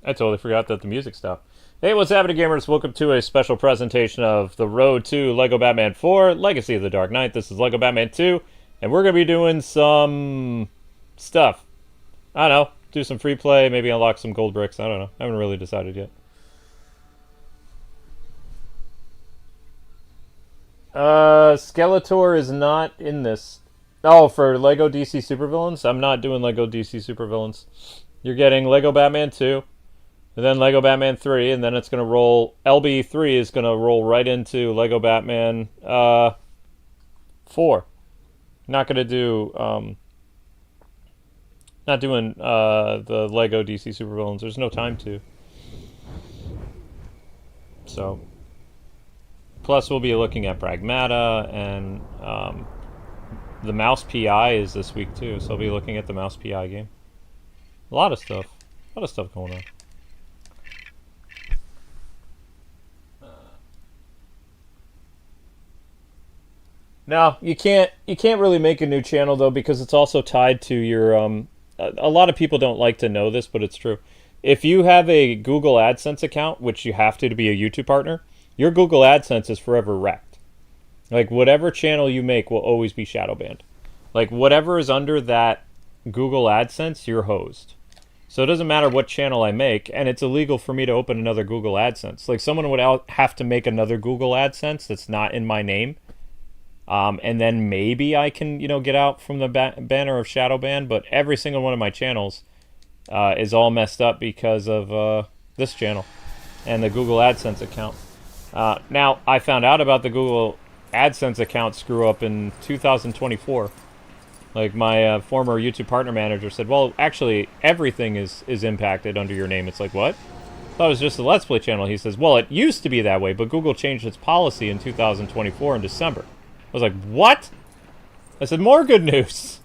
I totally forgot that the music stopped. Hey, what's happening, gamers? Welcome to a special presentation of The Road to LEGO Batman 4, Legacy of the Dark Knight. This is LEGO Batman 2, and we're going to be doing some stuff. I don't know, do some free play, maybe unlock some gold bricks. I don't know. I haven't really decided yet. Skeletor is not in this. Oh, for LEGO DC Supervillains? I'm not doing LEGO DC Supervillains. You're getting LEGO Batman 2, and then LEGO Batman 3, and then it's going to roll... LB3 is going to roll right into LEGO Batman 4. Not going to do... not doing the LEGO DC Supervillains. There's no time to. So... Plus, we'll be looking at Pragmata, and the Mouse PI is this week, too, so I'll be looking at the Mouse PI game. A lot of stuff. A lot of stuff going on. No, you can't really make a new channel, though, because it's also tied to your... a lot of people don't like to know this, but it's true. If you have a Google AdSense account, which you have to be a YouTube partner, your Google AdSense is forever wrecked. Like, whatever channel you make will always be shadow banned. Like, whatever is under that Google AdSense, you're hosed. So it doesn't matter what channel I make, and it's illegal for me to open another Google AdSense. Like, someone would have to make another Google AdSense that's not in my name. And then maybe I can, get out from the banner of shadow ban, but every single one of my channels is all messed up because of this channel and the Google AdSense account. Now, I found out about the Google AdSense account screw up in 2024. Like, my former YouTube partner manager said, well, actually, everything is impacted under your name. It's like, what? I thought it was just the Let's Play channel. He says, well, it used to be that way, but Google changed its policy in 2024 in December. I was like, what? I said, more good news.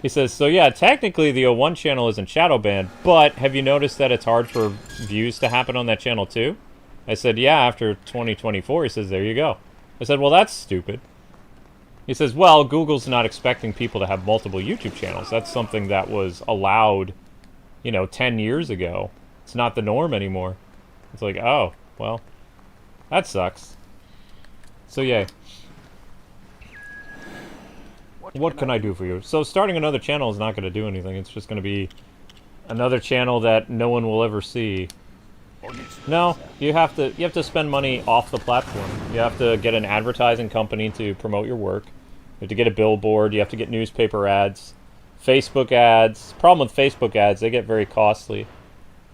He says, so yeah, technically the O1 channel isn't shadow banned, but have you noticed that it's hard for views to happen on that channel too? I said, yeah, after 2024. He says, there you go. I said, well, that's stupid. He says, well, Google's not expecting people to have multiple YouTube channels. That's something that was allowed, 10 years ago. It's not the norm anymore. It's like, oh, well, that sucks. So, yay. What can I do for you? So, starting another channel is not going to do anything. It's just going to be another channel that no one will ever see. No, you have to spend money off the platform. You have to get an advertising company to promote your work. You have to get a billboard. You have to get newspaper ads, Facebook ads. Problem with Facebook ads, they get very costly.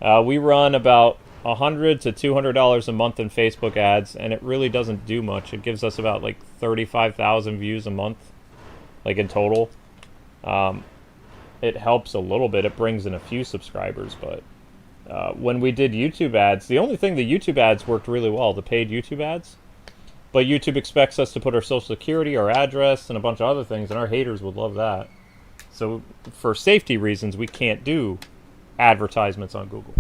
We run about $100 to $200 a month in Facebook ads, and it really doesn't do much. It gives us about like 35,000 views a month, like in total. It helps a little bit. It brings in a few subscribers, but when we did YouTube ads, the only thing the YouTube ads worked really well, the paid YouTube ads. But YouTube expects us to put our social security, our address, and a bunch of other things, and our haters would love that. So for safety reasons, we can't do advertisements on Google.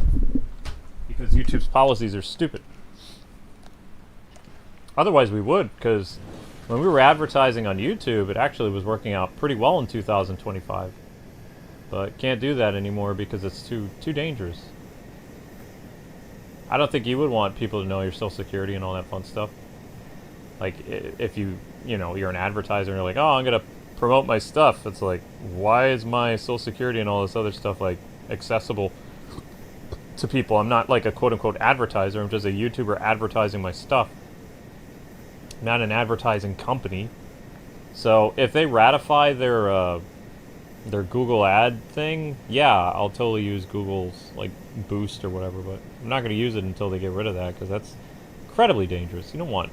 Because YouTube's policies are stupid. Otherwise we would, because when we were advertising on YouTube, it actually was working out pretty well in 2025. But can't do that anymore because it's too dangerous. I don't think you would want people to know your social security and all that fun stuff. Like, if you're an advertiser and you're like, oh, I'm going to promote my stuff. It's like, why is my social security and all this other stuff, like, accessible to people? I'm not, like, a quote-unquote advertiser. I'm just a YouTuber advertising my stuff. I'm not an advertising company. So, if they ratify their Google ad thing, yeah, I'll totally use Google's, like, boost or whatever, but I'm not going to use it until they get rid of that, because that's incredibly dangerous. You don't want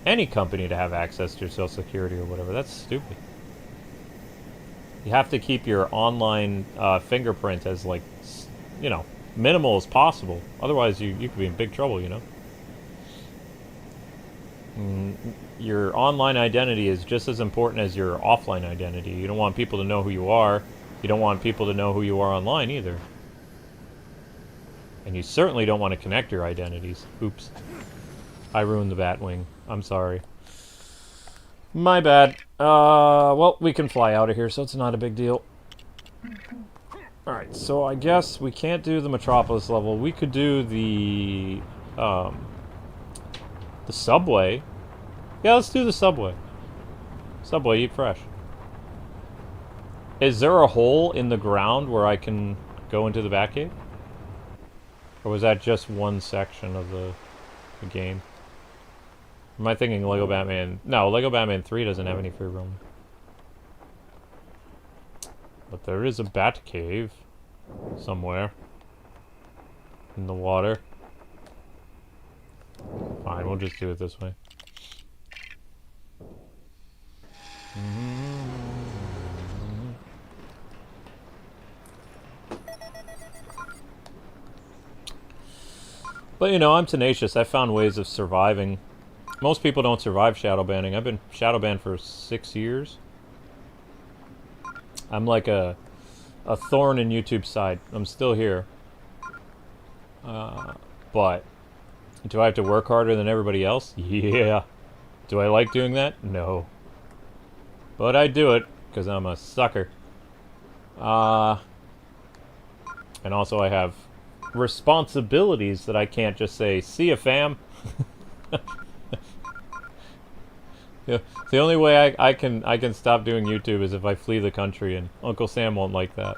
any company to have access to your social security or whatever. That's stupid. You have to keep your online fingerprint as, like, minimal as possible. Otherwise, you could be in big trouble, Your online identity is just as important as your offline identity. You don't want people to know who you are. You don't want people to know who you are online either. And you certainly don't want to connect your identities. Oops. I ruined the Batwing. I'm sorry. My bad. Well, we can fly out of here, so it's not a big deal. Alright, so I guess we can't do the Metropolis level. We could do the subway. Yeah, let's do the subway. Subway, eat fresh. Is there a hole in the ground where I can go into the Batcave? Or was that just one section of the game? Am I thinking Lego Batman? No, Lego Batman 3 doesn't have any free roam. But there is a Batcave somewhere in the water. Fine, we'll just do it this way. But you know, I'm tenacious. I found ways of surviving. Most people don't survive shadow banning. I've been shadow banned for 6 years. I'm like a thorn in YouTube's side. I'm still here. But do I have to work harder than everybody else? Yeah. Do I like doing that? No. But I do it because I'm a sucker. And also I have responsibilities that I can't just say, see ya, fam. Yeah, the only way I can stop doing YouTube is if I flee the country, and Uncle Sam won't like that.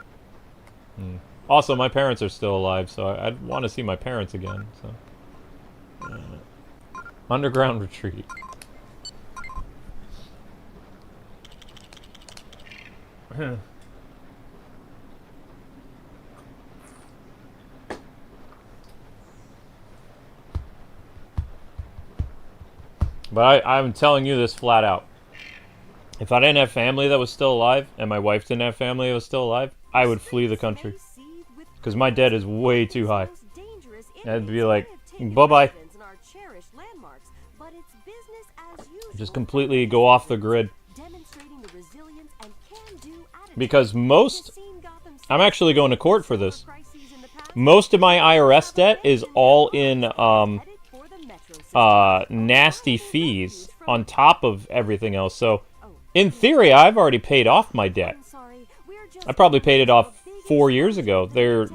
Also, my parents are still alive, so I'd want to see my parents again. So, underground retreat. But I'm telling you this flat out. If I didn't have family that was still alive, and my wife didn't have family that was still alive, I would flee the country. Because my debt is way too high. I'd be like, bye-bye. Just completely go off the grid. Because I'm actually going to court for this. Most of my IRS debt is all in, nasty fees on top of everything else. So, in theory, I've already paid off my debt. I probably paid it off 4 years ago. They're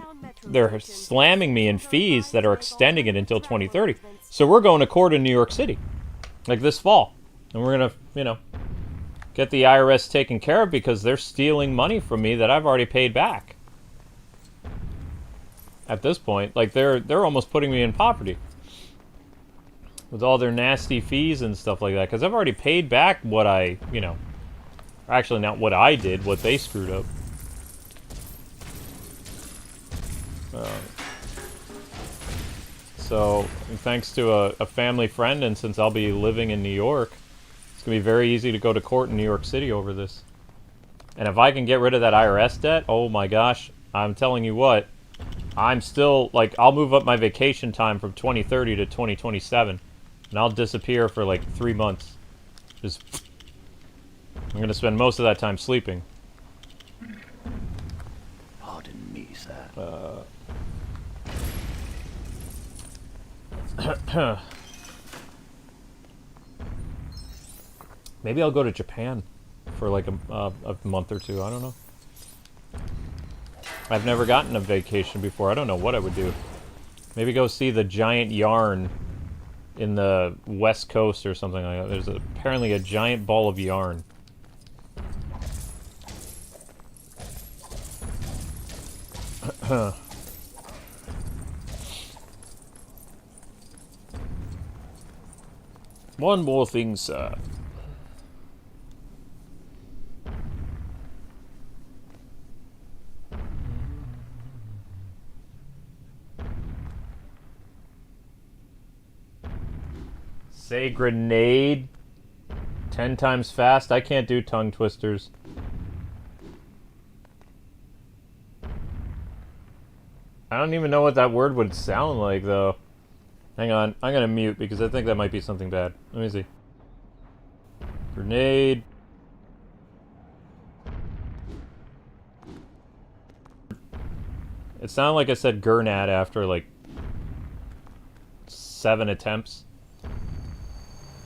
slamming me in fees that are extending it until 2030. So we're going to court in New York City, like this fall, and we're gonna, you know, get the IRS taken care of because they're stealing money from me that I've already paid back. At this point, like they're almost putting me in poverty with all their nasty fees and stuff like that, because I've already paid back what I, you know, actually not what I did, what they screwed up. So, thanks to a family friend, and since I'll be living in New York, it's going to be very easy to go to court in New York City over this. And if I can get rid of that IRS debt, oh my gosh, I'm telling you what, I'm still, like, I'll move up my vacation time from 2030 to 2027. And I'll disappear for like 3 months. I'm gonna spend most of that time sleeping. Pardon me, sir. Maybe I'll go to Japan for like a month or two. I don't know. I've never gotten a vacation before. I don't know what I would do. Maybe go see the giant yarn in the West Coast or something like that. There's apparently a giant ball of yarn. One more thing, sir. Say grenade 10 times fast. I can't do tongue twisters. I don't even know what that word would sound like, though. Hang on. I'm gonna mute because I think that might be something bad. Let me see. Grenade. It sounded like I said gurnad after, like, 7 attempts.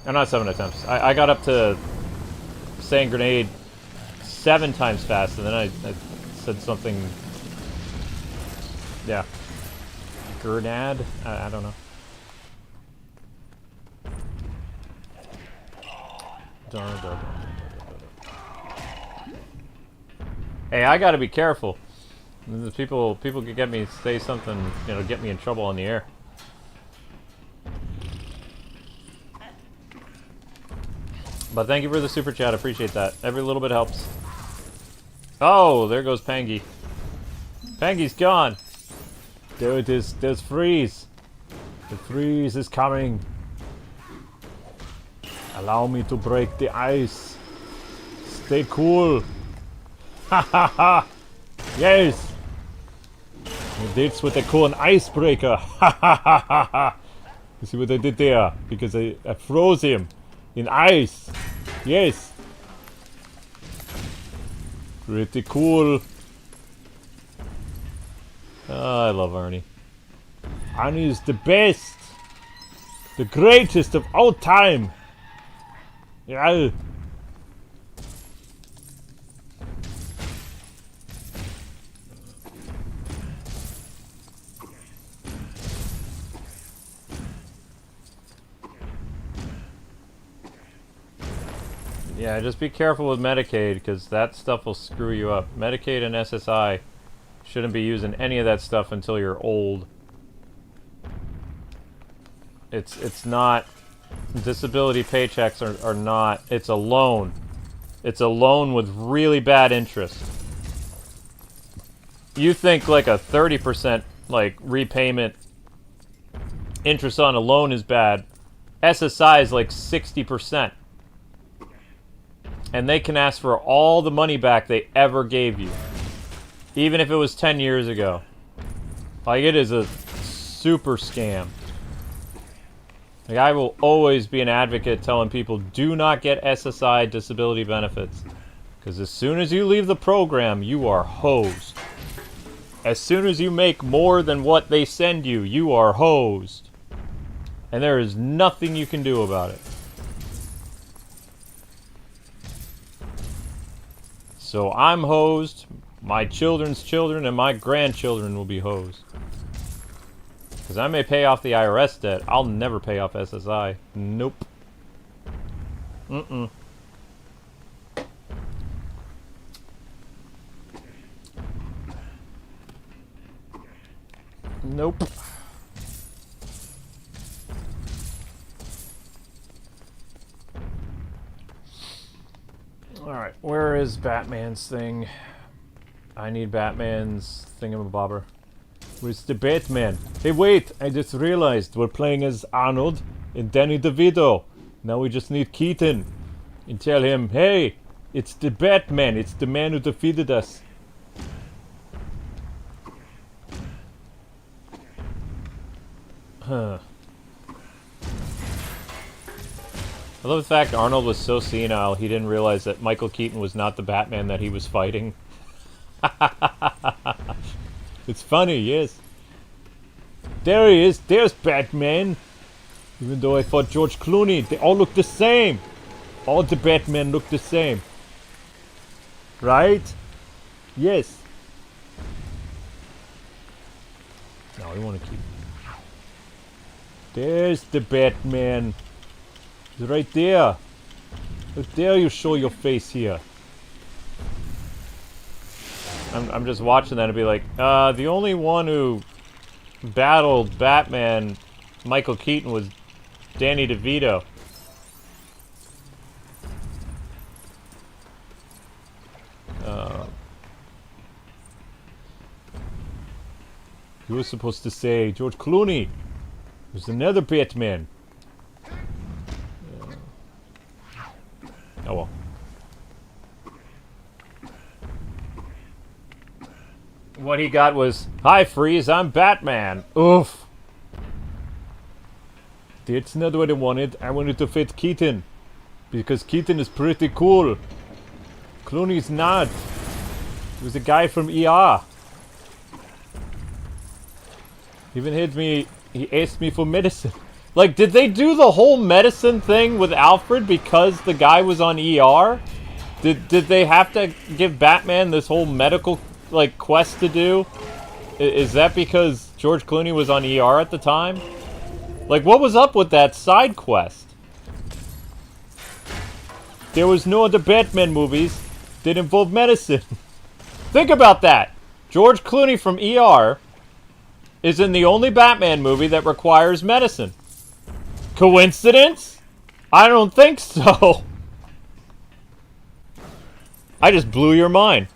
Or not 7 attempts. I got up to saying grenade 7 times fast, and then I said something Yeah. Grenade? I don't know. Hey, I gotta be careful. People could get me say something, you know, get me in trouble on the air. But thank you for the super chat. Appreciate that. Every little bit helps. Oh, there goes Pangy. Pangy's gone. There it is. There's Freeze. The freeze is coming. Allow me to break the ice. Stay cool. Ha ha ha. Yes. That's what they call an icebreaker. Ha ha ha ha ha. You see what I did there? Because I froze him in ice. Yes. Pretty cool. Oh, I love Arnie. Arnie is the best. The greatest of all time. Yeah. Yeah, just be careful with Medicaid, because that stuff will screw you up. Medicaid and SSI shouldn't be using any of that stuff until you're old. It's not... Disability paychecks are not... It's a loan. It's a loan with really bad interest. You think like a 30% like repayment interest on a loan is bad. SSI is like 60%. And they can ask for all the money back they ever gave you. Even if it was 10 years ago. Like, it is a super scam. Like, I will always be an advocate telling people, do not get SSI disability benefits. Because as soon as you leave the program, you are hosed. As soon as you make more than what they send you, you are hosed. And there is nothing you can do about it. So I'm hosed, my children's children, and my grandchildren will be hosed. Because I may pay off the IRS debt, I'll never pay off SSI. Nope. Mm-mm. Nope. Alright, where is Batman's thing? I need Batman's thingamabobber. Where's the Batman? Hey, wait! I just realized we're playing as Arnold and Danny DeVito. Now we just need Keaton. And tell him, hey, it's the Batman. It's the man who defeated us. Huh. I love the fact Arnold was so senile he didn't realize that Michael Keaton was not the Batman that he was fighting. It's funny, yes. There he is. There's Batman. Even though I thought George Clooney, they all look the same. All the Batmen look the same. Right? Yes. No, we want to keep... There's the Batman. He's right there. How dare you show your face here? I'm just watching that and be like, the only one who battled Batman, Michael Keaton, was Danny DeVito. You were supposed to say George Clooney. There's another Batman. Oh well. What he got was, hi Freeze, I'm Batman. Oof. That's not what I wanted. I wanted to fit Keaton. Because Keaton is pretty cool. Clooney's not. He was a guy from ER. He even hit me, he asked me for medicine. Like, did they do the whole medicine thing with Alfred because the guy was on ER? Did they have to give Batman this whole medical, like, quest to do? Is that because George Clooney was on ER at the time? Like, what was up with that side quest? There was no other Batman movies that involve medicine. Think about that. George Clooney from ER is in the only Batman movie that requires medicine. Coincidence? I don't think so. I just blew your mind.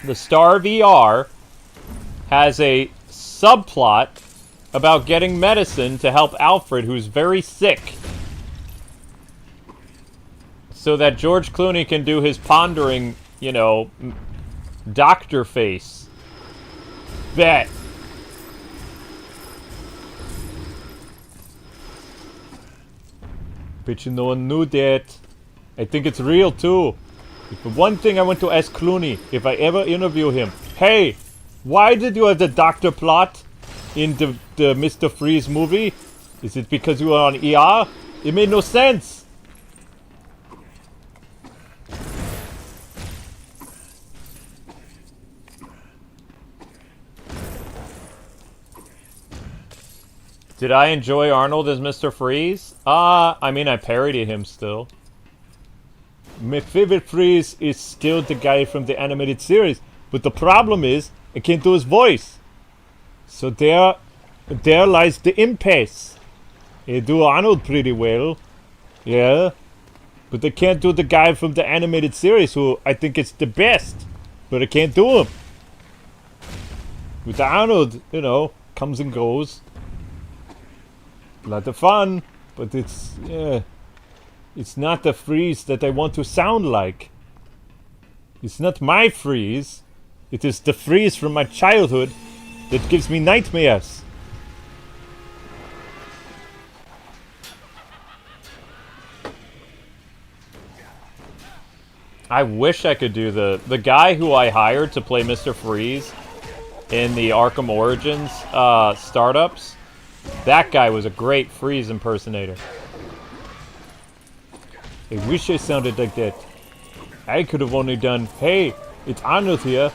The star of ER has a subplot about getting medicine to help Alfred, who's very sick, so that George Clooney can do his pondering, you know, doctor face. Bet. Bet you no one knew that. I think it's real too. But one thing I want to ask Clooney, if I ever interview him. Hey, why did you have the doctor plot in the Mr. Freeze movie? Is it because you were on ER? It made no sense. Did I enjoy Arnold as Mr. Freeze? I mean, I parody him still. My favorite Freeze is still the guy from the animated series, but the problem is, I can't do his voice. So there lies the impasse. I do Arnold pretty well, yeah, but I can't do the guy from the animated series who I think is the best, but I can't do him. With Arnold, you know, comes and goes. A lot of fun, but it's not the Freeze that I want to sound like. It's not my Freeze. It is the Freeze from my childhood that gives me nightmares. I wish I could do the guy who I hired to play Mr. Freeze in the Arkham Origins startups. That guy was a great Freeze impersonator. I wish I sounded like that. I could have only done, hey, it's Arnold here.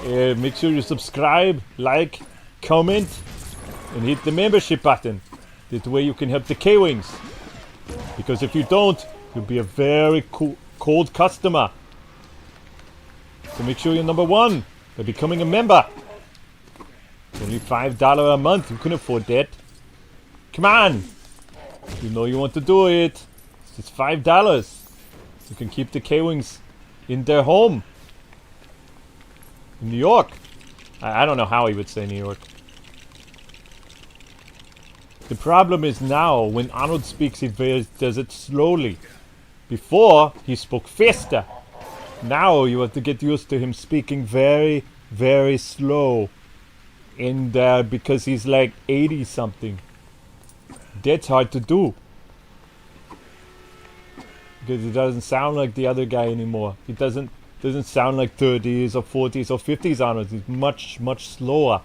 Make sure you subscribe, like, comment, and hit the membership button. That way you can help the Kwings. Because if you don't, you'll be a very cold customer. So make sure you're number one by becoming a member. It's only $5 a month. You can afford that. Come on. You know you want to do it. It's $5. You can keep the Kwings in their home. In New York. I don't know how he would say New York. The problem is now, when Arnold speaks, he does it slowly. Before, he spoke faster. Now you have to get used to him speaking very, very slow. And because he's like 80 something. That's hard to do. Because he doesn't sound like the other guy anymore. He doesn't sound like 30s or 40s or 50s Arnold. He's much, much slower.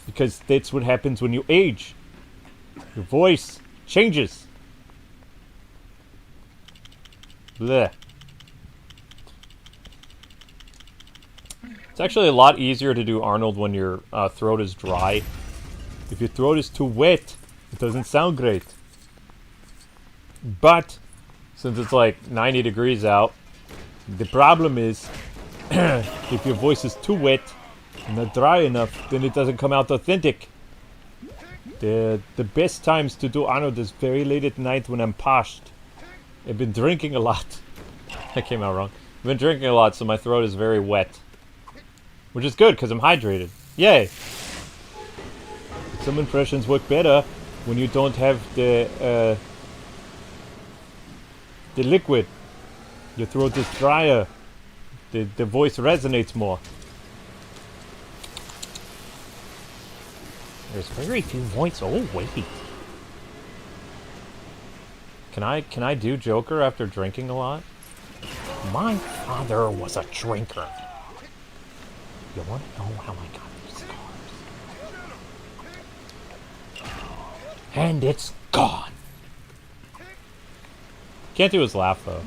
Because that's what happens when you age. Your voice changes. Blech. It's actually a lot easier to do Arnold when your throat is dry. If your throat is too wet, it doesn't sound great. But since it's like 90 degrees out, the problem is if your voice is too wet and not dry enough, then it doesn't come out authentic. The best times to do Arnold is very late at night when I'm parched. I've been drinking a lot. That came out wrong. I've been drinking a lot, so my throat is very wet. Which is good, because I'm hydrated. Yay! Some impressions work better when you don't have the liquid. Your throat is drier. The voice resonates more. There's very few voices. Oh, wait. Can I do Joker after drinking a lot? My father was a drinker. You want to know how I got these scars? And it's gone. Can't do his laugh though.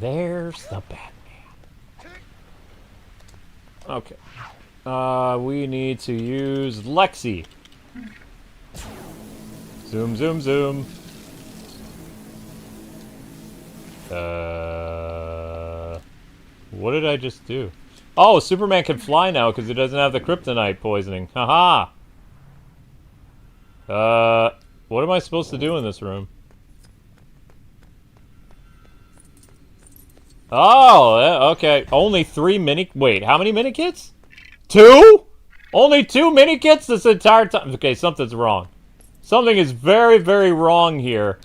There's the Batman. Okay. We need to use Lexi. Zoom, zoom, zoom. What did I just do? Oh, Superman can fly now because he doesn't have the kryptonite poisoning. Haha. What am I supposed to do in this room? Oh, okay. Only 3 mini... Wait, how many mini-kits? 2? Only 2 mini-kits this entire time? Okay, something's wrong. Something is very, very wrong here.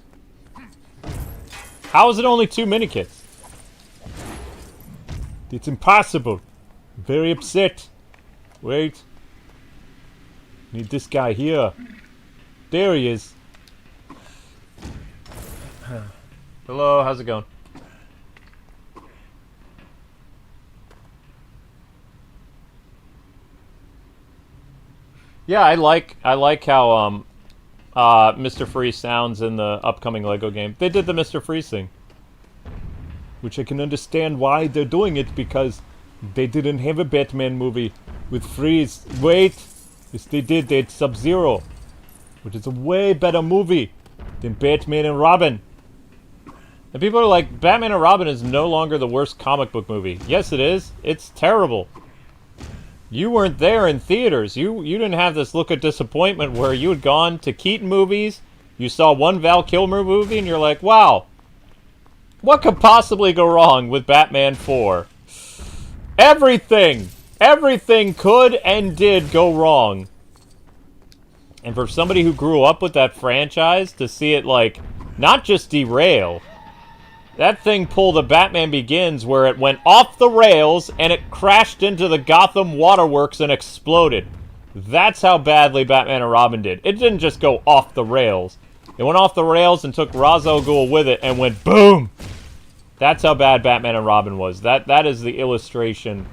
How is it only 2 mini-kits? It's impossible. I'm very upset. Wait. Need this guy here. There he is. Hello, how's it going? Yeah, I like how Mr. Freeze sounds in the upcoming Lego game. They did the Mr. Freeze thing. Which I can understand why they're doing it, because they didn't have a Batman movie with Freeze. Wait! Yes, they did. They had Sub-Zero. Which is a way better movie than Batman and Robin. And people are like, Batman and Robin is no longer the worst comic book movie. Yes, it is. It's terrible. You weren't there in theaters. You didn't have this look of disappointment where you had gone to Keaton movies, you saw one Val Kilmer movie, and you're like, wow, what could possibly go wrong with Batman 4? Everything! Everything could and did go wrong. And for somebody who grew up with that franchise, to see it, like, not just derail, that thing pulled a Batman Begins where it went off the rails and it crashed into the Gotham waterworks and exploded. That's how badly Batman and Robin did. It didn't just go off the rails. It went off the rails and took Ra's al Ghul with it and went boom! That's how bad Batman and Robin was. That is the illustration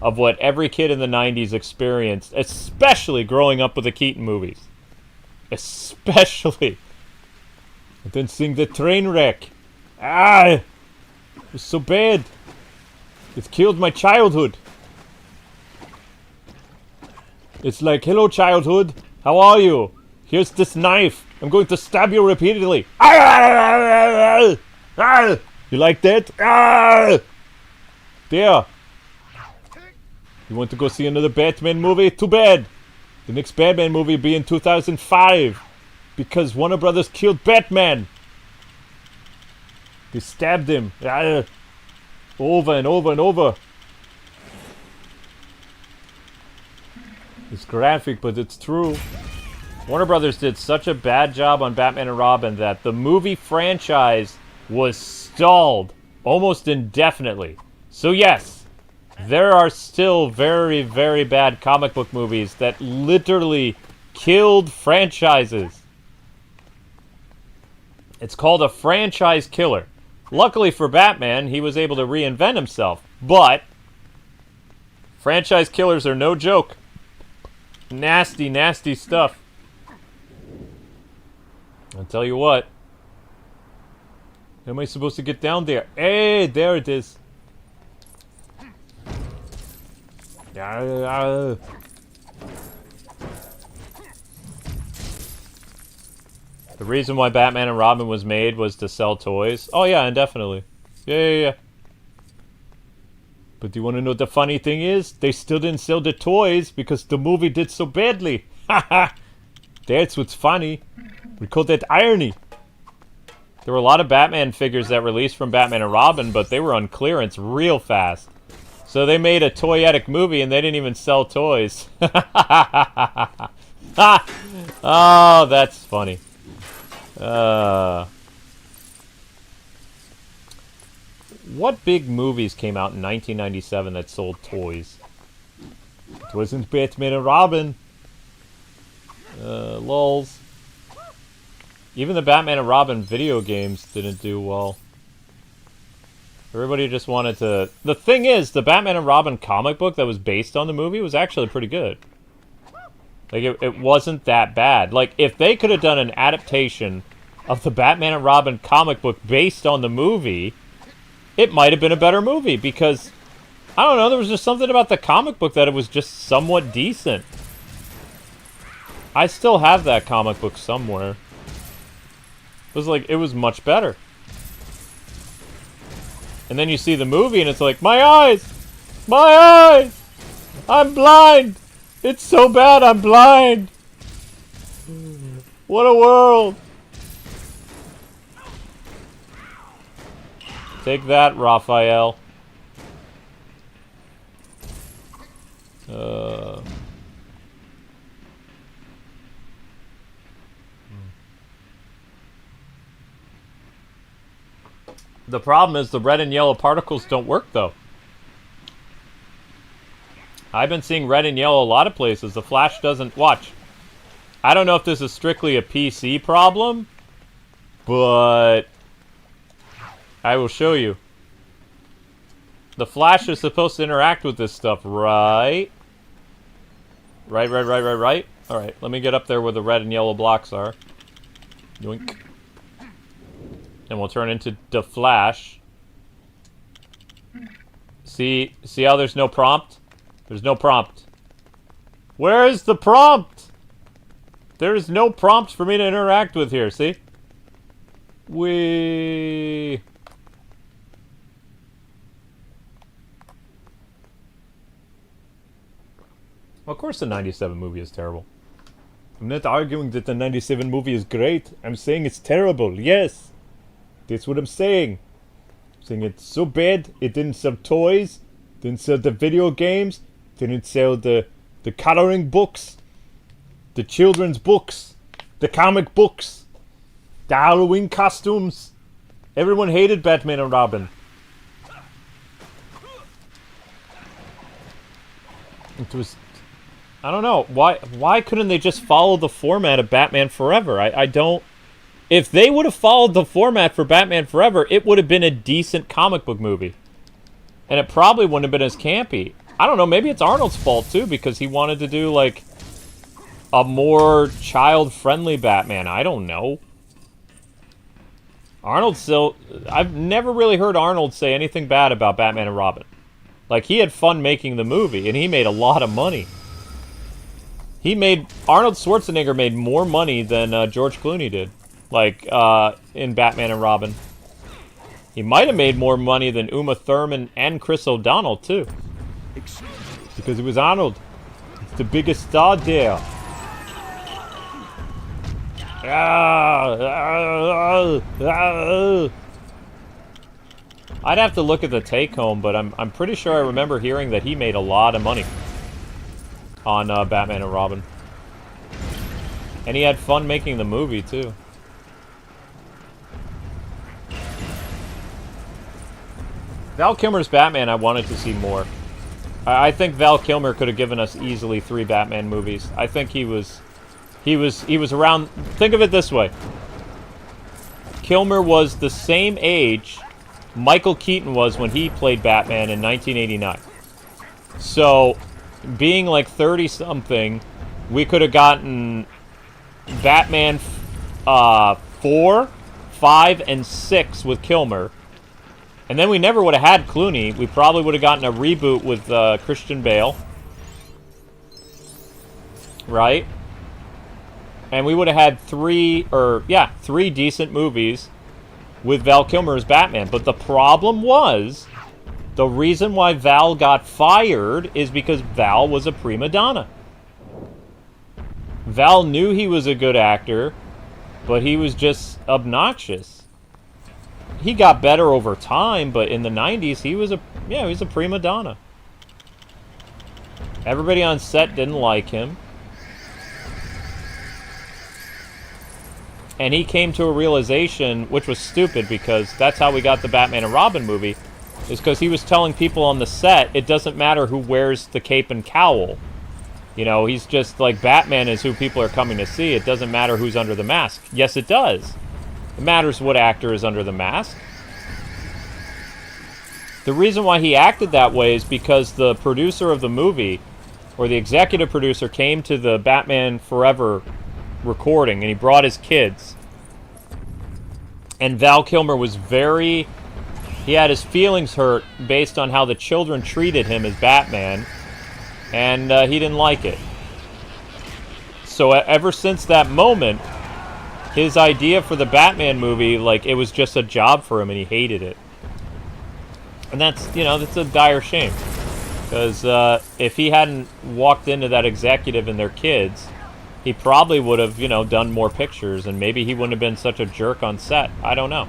of what every kid in the 90s experienced, especially growing up with the Keaton movies. Especially. And then seeing the train wreck. Ah! It was so bad. It killed my childhood. It's like, hello childhood, how are you? Here's this knife. I'm going to stab you repeatedly. Ah! Ah! You like that? Ah! There. You want to go see another Batman movie? Too bad. The next Batman movie will be in 2005. Because Warner Brothers killed Batman. They stabbed him. Ah, over and over and over. It's graphic, but it's true. Warner Brothers did such a bad job on Batman and Robin that the movie franchise was stalled almost indefinitely. So yes, there are still very, very bad comic book movies that literally killed franchises. It's called a franchise killer. Luckily for Batman, he was able to reinvent himself, but franchise killers are no joke. Nasty, nasty stuff. I'll tell you what. How am I supposed to get down there? Hey, there it is. The reason why Batman and Robin was made was to sell toys. Oh yeah, indefinitely. Yeah. But do you want to know what the funny thing is? They still didn't sell the toys because the movie did so badly. Haha. That's what's funny. We call that irony. There were a lot of Batman figures that released from Batman and Robin, but they were on clearance real fast. So they made a toyetic movie and they didn't even sell toys. Oh, that's funny. What big movies came out in 1997 that sold toys? It wasn't Batman and Robin. Lols. Even the Batman and Robin video games didn't do well. Everybody just wanted to... The thing is, the Batman and Robin comic book that was based on the movie was actually pretty good. Like, it wasn't that bad. Like, if they could have done an adaptation of the Batman and Robin comic book based on the movie, it might have been a better movie because, I don't know, there was just something about the comic book that it was just somewhat decent. I still have that comic book somewhere. It was much better. And then you see the movie and it's like, my eyes! My eyes! I'm blind! It's so bad I'm blind! What a world! Take that, Raphael. The problem is the red and yellow particles don't work, though. I've been seeing red and yellow a lot of places. The Flash doesn't... Watch. I don't know if this is strictly a PC problem, but I will show you. The Flash is supposed to interact with this stuff, right? Right. Alright, let me get up there where the red and yellow blocks are. Yoink. And we'll turn into the Flash. See how there's no prompt? There's no prompt. Where is the prompt? There's no prompt for me to interact with here, see? Wee. Well, of course the 97 movie is terrible. I'm not arguing that the 97 movie is great. I'm saying it's terrible, yes. That's what I'm saying. I'm saying it's so bad, it didn't sell toys, didn't sell the video games, didn't sell the coloring books, the children's books, the comic books, the Halloween costumes. Everyone hated Batman and Robin. It was... I don't know. Why couldn't they just follow the format of Batman Forever? I don't... If they would have followed the format for Batman Forever, it would have been a decent comic book movie. And it probably wouldn't have been as campy. I don't know, maybe it's Arnold's fault too, because he wanted to do, like, a more child-friendly Batman. I don't know. Arnold still... I've never really heard Arnold say anything bad about Batman and Robin. Like, he had fun making the movie, and he made a lot of money. Arnold Schwarzenegger made more money than George Clooney did. Like, in Batman and Robin. He might have made more money than Uma Thurman and Chris O'Donnell, too. Because it was Arnold. It's the biggest star there. I'd have to look at the take-home, but I'm pretty sure I remember hearing that he made a lot of money on Batman and Robin. And he had fun making the movie, too. Val Kilmer's Batman, I wanted to see more. I think Val Kilmer could have given us easily 3 Batman movies. I think he was around... Think of it this way. Kilmer was the same age Michael Keaton was when he played Batman in 1989. So, being like 30-something, we could have gotten Batman 4, 5, and 6 with Kilmer. And then we never would have had Clooney. We probably would have gotten a reboot with Christian Bale. Right? And we would have had 3 decent movies with Val Kilmer as Batman. But the problem was, the reason why Val got fired is because Val was a prima donna. Val knew he was a good actor, but he was just obnoxious. He got better over time, but in the 90s, he was a prima donna. Everybody on set didn't like him. And he came to a realization, which was stupid, because that's how we got the Batman and Robin movie, is because he was telling people on the set, it doesn't matter who wears the cape and cowl. You know, he's just like, Batman is who people are coming to see. It doesn't matter who's under the mask. Yes, it does. It matters what actor is under the mask. The reason why he acted that way is because the producer of the movie, or the executive producer, came to the Batman Forever recording, and he brought his kids. And Val Kilmer was very he had his feelings hurt based on how the children treated him as Batman, and he didn't like it. So ever since that moment, his idea for the Batman movie, like, it was just a job for him, and he hated it. And that's, you know, that's a dire shame. Because if he hadn't walked into that executive and their kids, he probably would have, you know, done more pictures, and maybe he wouldn't have been such a jerk on set. I don't know.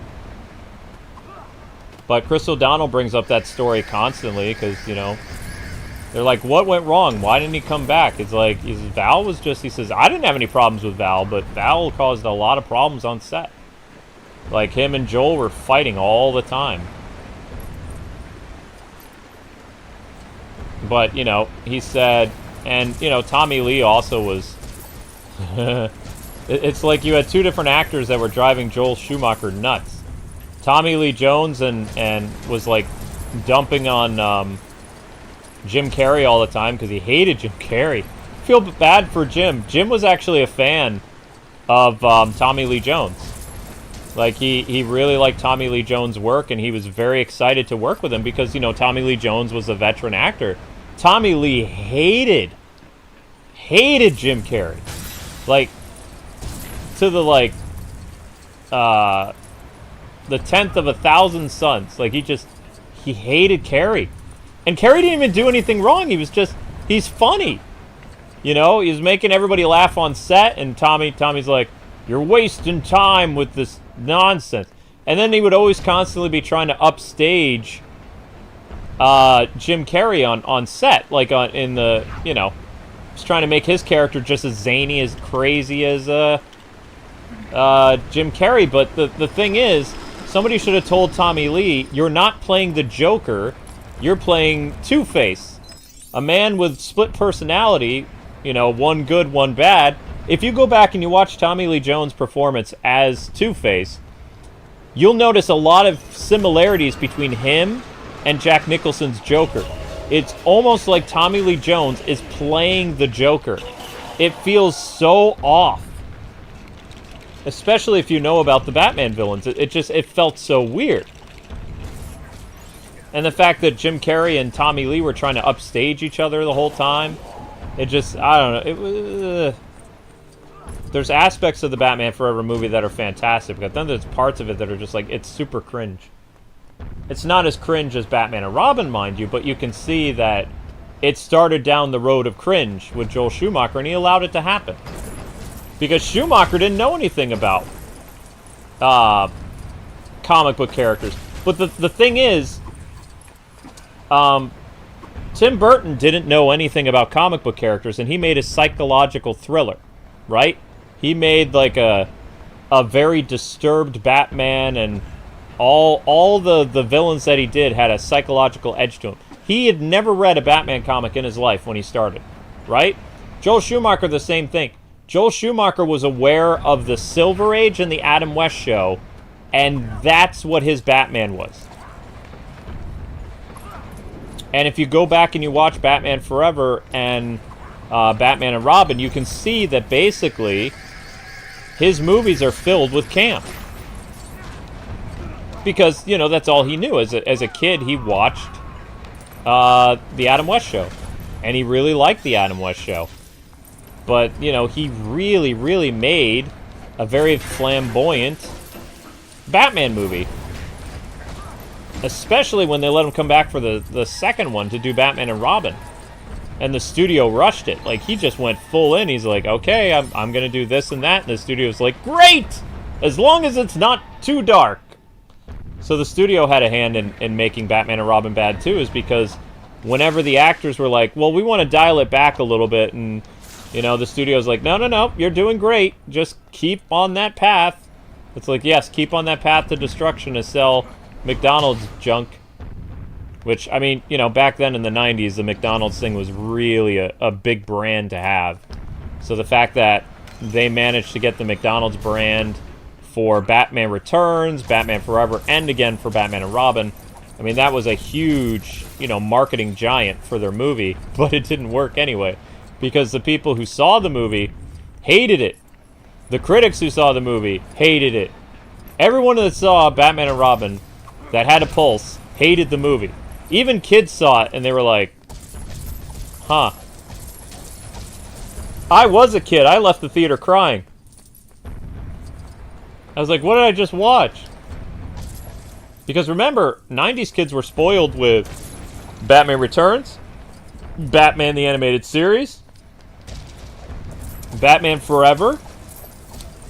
But Chris O'Donnell brings up that story constantly, because, you know, they're like, what went wrong? Why didn't he come back? It's like, Val was just, he says, I didn't have any problems with Val, but Val caused a lot of problems on set. Like, him and Joel were fighting all the time. But, you know, he said, and, you know, Tommy Lee also was, it's like you had two different actors that were driving Joel Schumacher nuts. Tommy Lee Jones and was, like, dumping on, Jim Carrey all the time because he hated Jim Carrey. I feel bad for Jim. Jim was actually a fan of Tommy Lee Jones. Like, he really liked Tommy Lee Jones' work, and he was very excited to work with him because, you know, Tommy Lee Jones was a veteran actor. Tommy Lee hated Jim Carrey. Like, to the, like, the 10th of 1,000 suns. Like, he hated Carrey. And Carrey didn't even do anything wrong. He was just, he's funny. You know, he was making everybody laugh on set, and Tommy's like, you're wasting time with this nonsense. And then he would always constantly be trying to upstage Jim Carrey on set. Like, in the, you know, just trying to make his character just as zany, as crazy as Jim Carrey. But the thing is, somebody should have told Tommy Lee, you're not playing the Joker, you're playing Two-Face. A man with split personality, you know, one good, one bad. If you go back and you watch Tommy Lee Jones' performance as Two-Face, you'll notice a lot of similarities between him and Jack Nicholson's Joker. It's almost like Tommy Lee Jones is playing the Joker. It feels so off. Especially if you know about the Batman villains. It felt so weird. And the fact that Jim Carrey and Tommy Lee were trying to upstage each other the whole time, it just, I don't know. It was, there's aspects of the Batman Forever movie that are fantastic, but then there's parts of it that are just like, it's super cringe. It's not as cringe as Batman and Robin, mind you, but you can see that it started down the road of cringe with Joel Schumacher, and he allowed it to happen. Because Schumacher didn't know anything about comic book characters. But the thing is, Tim Burton didn't know anything about comic book characters, and he made a psychological thriller, right? He made, like, a very disturbed Batman, and all the villains that he did had a psychological edge to him. He had never read a Batman comic in his life when he started, right? Joel Schumacher, the same thing. Joel Schumacher was aware of the Silver Age and the Adam West show, and that's what his Batman was. And if you go back and you watch Batman Forever and Batman and Robin, you can see that basically his movies are filled with camp. Because, you know, that's all he knew. As a kid, he watched the Adam West show. And he really liked the Adam West show. But, you know, he really, really made a very flamboyant Batman movie. Especially when they let him come back for the second one to do Batman and Robin. And the studio rushed it. Like, he just went full in. He's like, okay, I'm going to do this and that. And the studio's like, great! As long as it's not too dark. So the studio had a hand in making Batman and Robin bad, too, is because whenever the actors were like, well, we want to dial it back a little bit, and, you know, the studio's like, no, you're doing great. Just keep on that path. It's like, yes, keep on that path to destruction to sell McDonald's junk. Which, I mean, you know, back then in the 90s, the McDonald's thing was really a big brand to have. So the fact that they managed to get the McDonald's brand for Batman Returns, Batman Forever, and again for Batman and Robin, I mean, that was a huge, you know, marketing giant for their movie, but it didn't work anyway, because the people who saw the movie hated it. The critics who saw the movie hated it. Everyone that saw Batman and Robin that had a pulse hated the movie. Even kids saw it and they were like, huh. I was a kid. I left the theater crying. I was like, what did I just watch? Because remember, 90s kids were spoiled with Batman Returns, Batman the Animated Series, Batman Forever,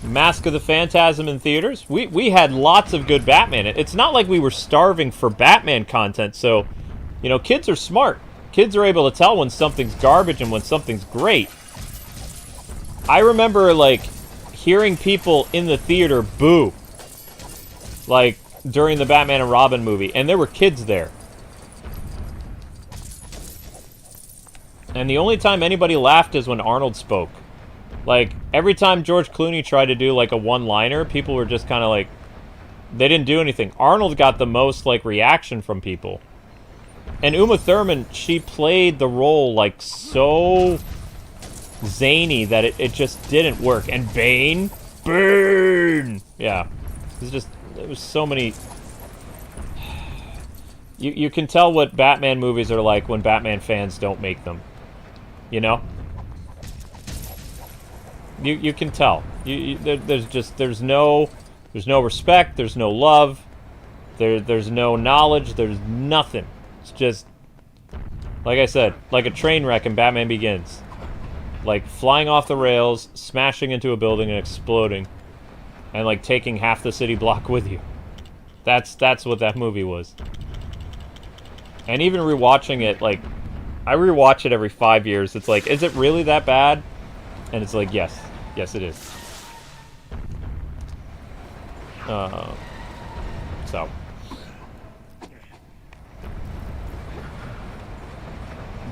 Mask of the Phantasm in theaters. We had lots of good Batman. It's not like we were starving for Batman content, so, you know, kids are smart. Kids are able to tell when something's garbage and when something's great. I remember, like, hearing people in the theater boo, like, during the Batman and Robin movie, and there were kids there. And the only time anybody laughed is when Arnold spoke. Like, every time George Clooney tried to do, like, a one-liner, people were just kind of like, they didn't do anything. Arnold got the most, like, reaction from people. And Uma Thurman, she played the role, like, so zany that it just didn't work. And Bane? Bane! Yeah. It was so many... You can tell what Batman movies are like when Batman fans don't make them. You know? You can tell. There's no respect, there's no love, there's no knowledge, there's nothing. It's just, like I said, like a train wreck in Batman Begins. Like, flying off the rails, smashing into a building and exploding. And, like, taking half the city block with you. That's what that movie was. And even rewatching it, like, I rewatch it every 5 years. It's like, is it really that bad? And it's like, yes. Yes, it is. So.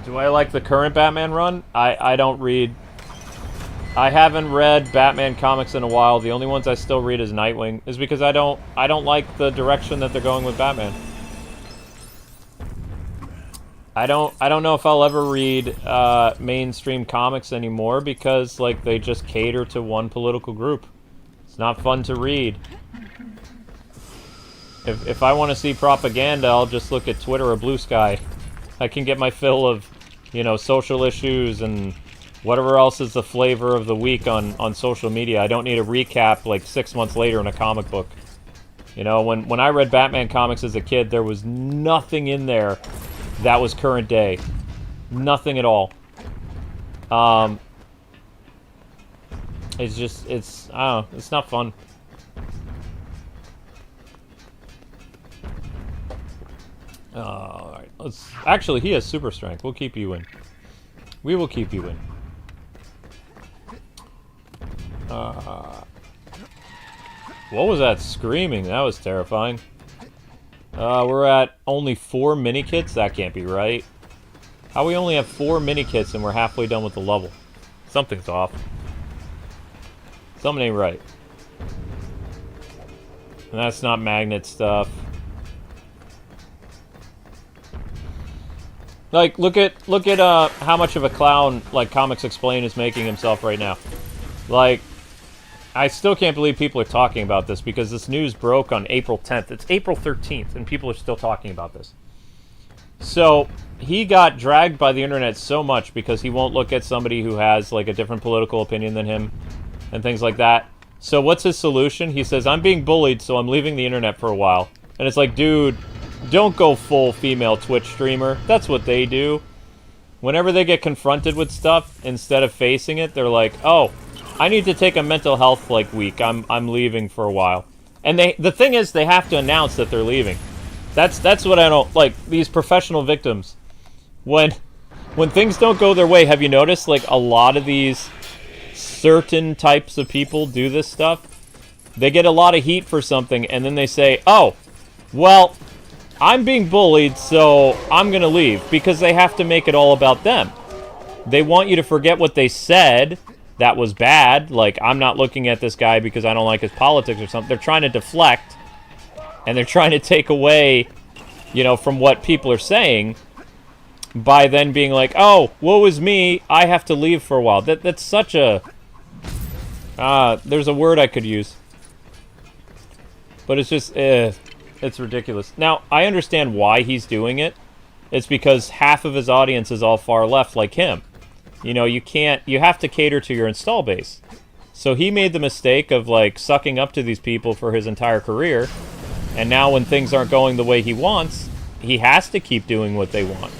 Do I like the current Batman run? I don't read... I haven't read Batman comics in a while. The only ones I still read is Nightwing. Is because I don't like the direction that they're going with Batman. I don't know if I'll ever read mainstream comics anymore because, like, they just cater to one political group. It's not fun to read. If I want to see propaganda, I'll just look at Twitter or Blue Sky. I can get my fill of, you know, social issues and whatever else is the flavor of the week on social media. I don't need a recap, like, 6 months later in a comic book. You know, when I read Batman comics as a kid, there was nothing in there that was current day. Nothing at all. It's just, I don't know, it's not fun. Alright, actually, he has super strength. We'll keep you in. We will keep you in. What was that screaming? That was terrifying. We're at only 4 mini-kits? That can't be right. How we only have 4 mini-kits and we're halfway done with the level? Something's off. Something ain't right. And that's not magnet stuff. Like, look at how much of a clown, like, Comics Explain is making himself right now. Like, I still can't believe people are talking about this because this news broke on April 10th. It's April 13th, and people are still talking about this. So, he got dragged by the internet so much because he won't look at somebody who has, like, a different political opinion than him and things like that. So, what's his solution? He says, I'm being bullied, so I'm leaving the internet for a while. And it's like, dude, don't go full female Twitch streamer. That's what they do. Whenever they get confronted with stuff, instead of facing it, they're like, oh, I need to take a mental health, like, week. I'm leaving for a while. And the thing is, they have to announce that they're leaving. That's what I don't like. These professional victims, when things don't go their way, have you noticed, like, a lot of these certain types of people do this stuff? They get a lot of heat for something, and then they say, oh, well, I'm being bullied, so I'm gonna leave, because they have to make it all about them. They want you to forget what they said that was bad, like, I'm not looking at this guy because I don't like his politics or something. They're trying to deflect, and they're trying to take away, you know, from what people are saying by then being like, oh, woe is me, I have to leave for a while. That's such a... there's a word I could use. But it's just, it's It's ridiculous. Now, I understand why he's doing it. It's because half of his audience is all far left like him. You know, you have to cater to your install base. So he made the mistake of, like, sucking up to these people for his entire career. And now when things aren't going the way he wants, he has to keep doing what they want.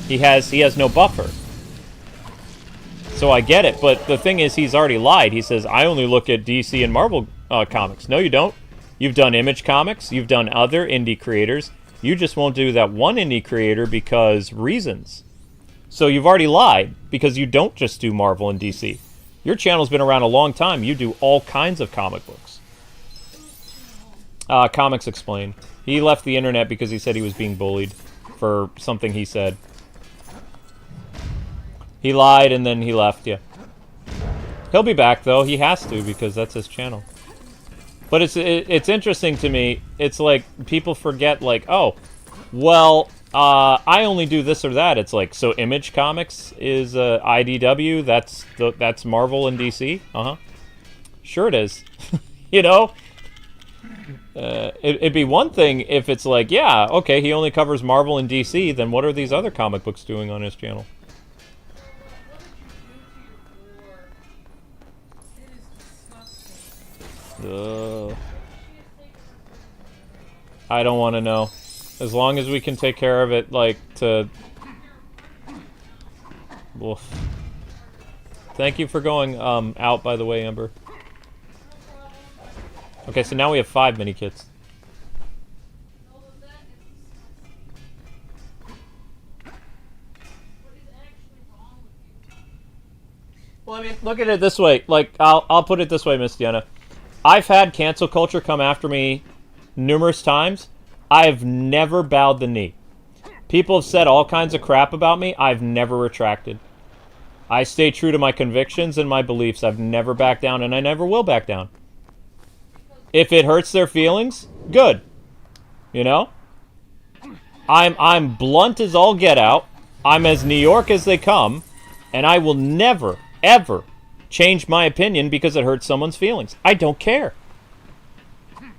He has no buffer. So I get it, but the thing is, he's already lied. He says, I only look at DC and Marvel comics. No, you don't. You've done Image Comics. You've done other indie creators. You just won't do that one indie creator because reasons. So you've already lied because you don't just do Marvel and DC. Your channel's been around a long time. You do all kinds of comic books. Comics Explained. He left the internet because he said he was being bullied for something he said. He lied and then he left, yeah. He'll be back, though. He has to because that's his channel. But it's interesting to me. It's like people forget, like, oh, well, I only do this or that. It's like, so Image Comics is IDW. That's Marvel and DC. Sure it is. You know, it'd be one thing if it's like, yeah, okay, he only covers Marvel and DC. Then what are these other comic books doing on his channel? I don't want to know. As long as we can take care of it, like, to... Oof. Thank you for going out, by the way, Ember. Okay, so now we have 5 mini-kits. Well, I mean, look at it this way. Like, I'll put it this way, Miss Deanna. I've had cancel culture come after me numerous times. I've never bowed the knee. People have said all kinds of crap about me. I've never retracted. I stay true to my convictions and my beliefs. I've never backed down, and I never will back down. If it hurts their feelings, good. You know? I'm blunt as all get out. I'm as New York as they come, and I will never, ever change my opinion because it hurts someone's feelings. I don't care.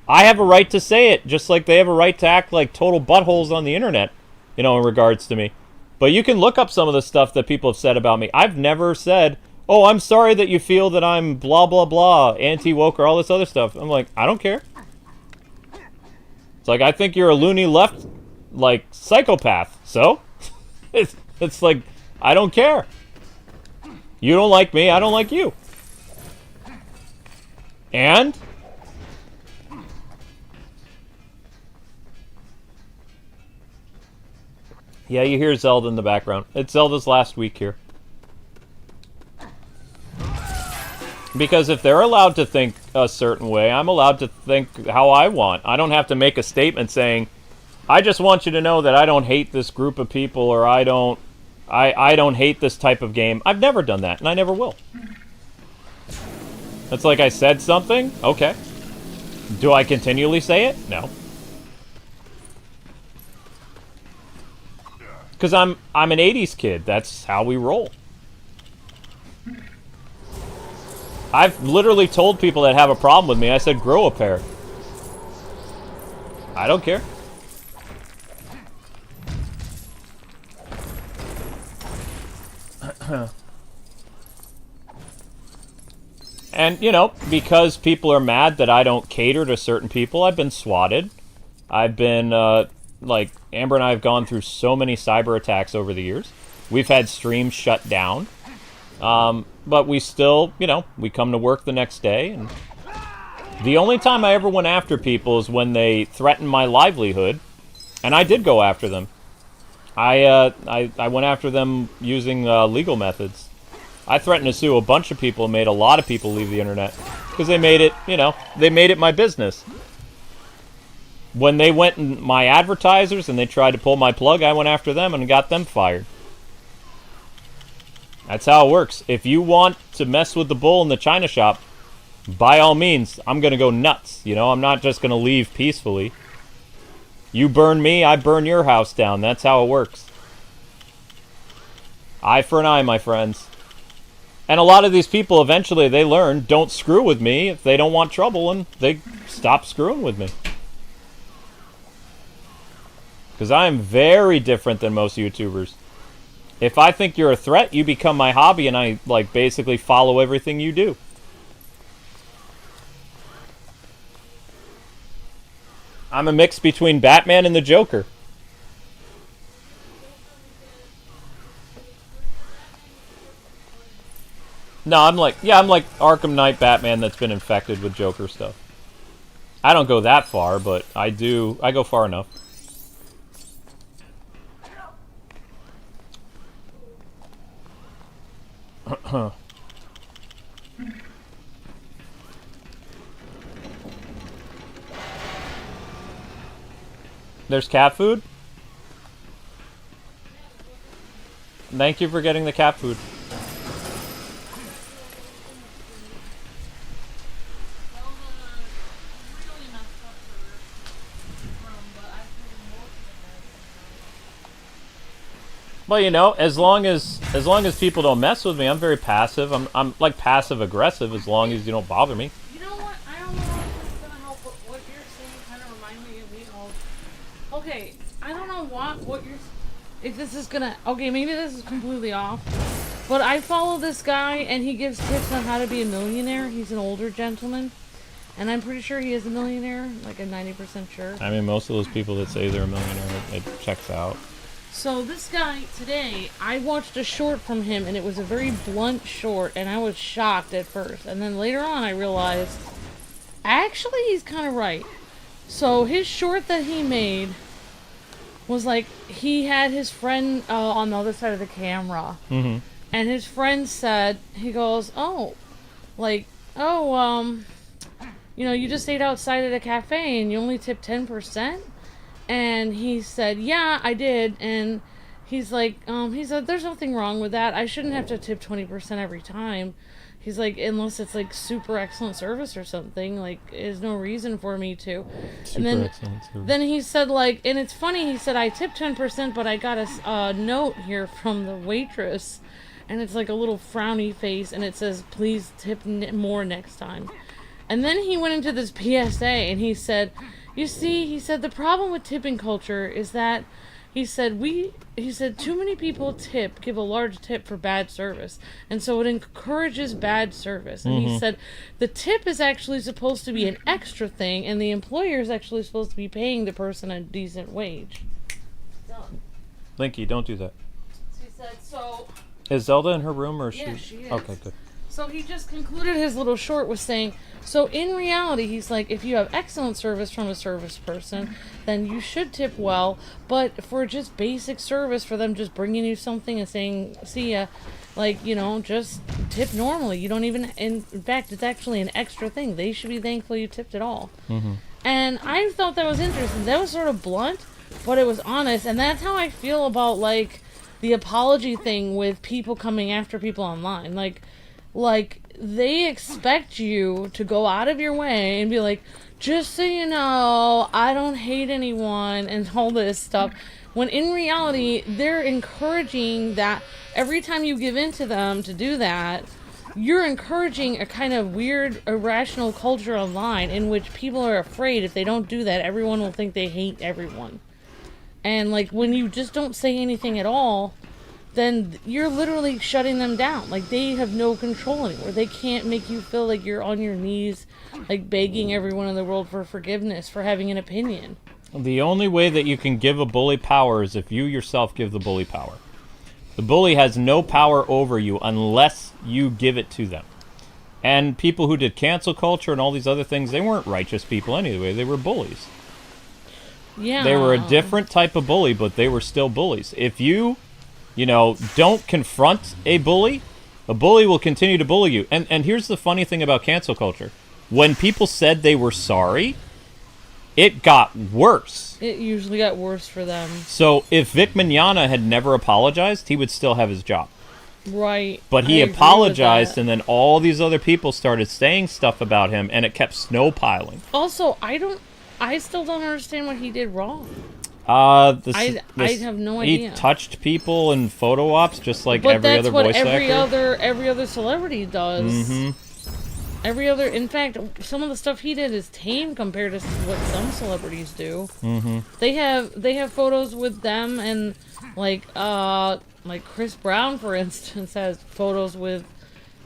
I have a right to say it, just like they have a right to act like total buttholes on the internet, you know, in regards to me. But you can look up some of the stuff that people have said about me. I've never said, oh, I'm sorry that you feel that I'm blah, blah, blah, anti-woke or all this other stuff. I'm like, I don't care. It's like, I think you're a loony left, like, psychopath. So? It's like, I don't care. You don't like me, I don't like you. And? Yeah, you hear Zelda in the background. It's Zelda's last week here. Because if they're allowed to think a certain way, I'm allowed to think how I want. I don't have to make a statement saying, I just want you to know that I don't hate this group of people, or I don't hate this type of game. I've never done that, and I never will. It's like I said something? Okay. Do I continually say it? No. Because I'm an 80s kid. That's how we roll. I've literally told people that have a problem with me, I said, grow a pair. I don't care. And, you know, because people are mad that I don't cater to certain people, I've been swatted. I've been, like, Amber and I have gone through so many cyber attacks over the years. We've had streams shut down. But we still, you know, we come to work the next day. And the only time I ever went after people is when they threatened my livelihood. And I did go after them. I went after them using legal methods. I threatened to sue a bunch of people and made a lot of people leave the internet. Because they made it, you know, they made it my business. When they went and my advertisers and they tried to pull my plug, I went after them and got them fired. That's how it works. If you want to mess with the bull in the china shop, by all means, I'm going to go nuts. You know, I'm not just going to leave peacefully. You burn me, I burn your house down. That's how it works. Eye for an eye, my friends. And a lot of these people, eventually, they learn, don't screw with me if they don't want trouble, and they stop screwing with me. Because I am very different than most YouTubers. If I think you're a threat, you become my hobby, and I, like, basically follow everything you do. I'm a mix between Batman and the Joker. No, I'm like Arkham Knight Batman that's been infected with Joker stuff. I don't go that far, but I go far enough. There's cat food? Thank you for getting the cat food. Well, you know, as long as people don't mess with me, I'm very passive. I'm like passive aggressive as long as you don't bother me. You know what? I don't know if it's gonna help, but what you're saying kind of reminds me of me. Okay, I don't know what you're. If this is gonna. Okay, maybe this is completely off. But I follow this guy, and he gives tips on how to be a millionaire. He's an older gentleman, and I'm pretty sure he is a millionaire. Like I'm 90% sure. I mean, most of those people that say they're a millionaire, it checks out. So this guy today, I watched a short from him, and it was a very blunt short, and I was shocked at first. And then later on, I realized, actually, he's kind of right. So his short that he made was like, he had his friend on the other side of the camera. Mm-hmm. And his friend said, he goes, you know, you just ate outside at a cafe and you only tipped 10%? And he said, yeah, I did. And he's like, he said, there's nothing wrong with that. I shouldn't have to tip 20% every time. He's like, unless it's like super excellent service or something, like, there's no reason for me to. Super excellent service. Then he said, like, and it's funny, he said, I tipped 10%, but I got a note here from the waitress. And it's like a little frowny face, and it says, please tip more next time. And then he went into this PSA, and he said, you see, he said, the problem with tipping culture is that, he said, too many people give a large tip for bad service. And so it encourages bad service. And he said, the tip is actually supposed to be an extra thing, and the employer is actually supposed to be paying the person a decent wage. Done. Linky, don't do that. She said, so... Is Zelda in her room, or is yeah, she? she is. Okay, good. So he just concluded his little short with saying, so in reality, he's like, if you have excellent service from a service person, then you should tip well, but for just basic service, for them just bringing you something and saying, see ya, like, you know, just tip normally. You don't even, in fact, it's actually an extra thing. They should be thankful you tipped at all. Mm-hmm. And I thought that was interesting. That was sort of blunt, but it was honest, and that's how I feel about, like, the apology thing with people coming after people online. Like, they expect you to go out of your way and be like, just so you know, I don't hate anyone and all this stuff. When in reality, they're encouraging that every time you give in to them to do that, you're encouraging a kind of weird, irrational culture online in which people are afraid if they don't do that, everyone will think they hate everyone. And, like, when you just don't say anything at all, then you're literally shutting them down. Like, they have no control anymore. They can't make you feel like you're on your knees, like, begging everyone in the world for forgiveness for having an opinion. The only way that you can give a bully power is if you yourself give the bully power. The bully has no power over you unless you give it to them. And people who did cancel culture and all these other things, they weren't righteous people anyway. They were bullies. Yeah. They were a different type of bully, but they were still bullies. If you know, don't confront a bully will continue to bully you. And here's the funny thing about cancel culture. When people said they were sorry, it got worse. It usually got worse for them. So if Vic Mignogna had never apologized, he would still have his job. Right. But he apologized, and then all these other people started saying stuff about him, and it kept snowpiling. Also, I still don't understand what he did wrong. I have no idea. He touched people in photo ops just like every other voice actor. But that's what every other celebrity does. Mm-hmm. Every other, in fact, some of the stuff he did is tame compared to what some celebrities do. Mm-hmm. They have photos with them, and like Chris Brown, for instance, has photos with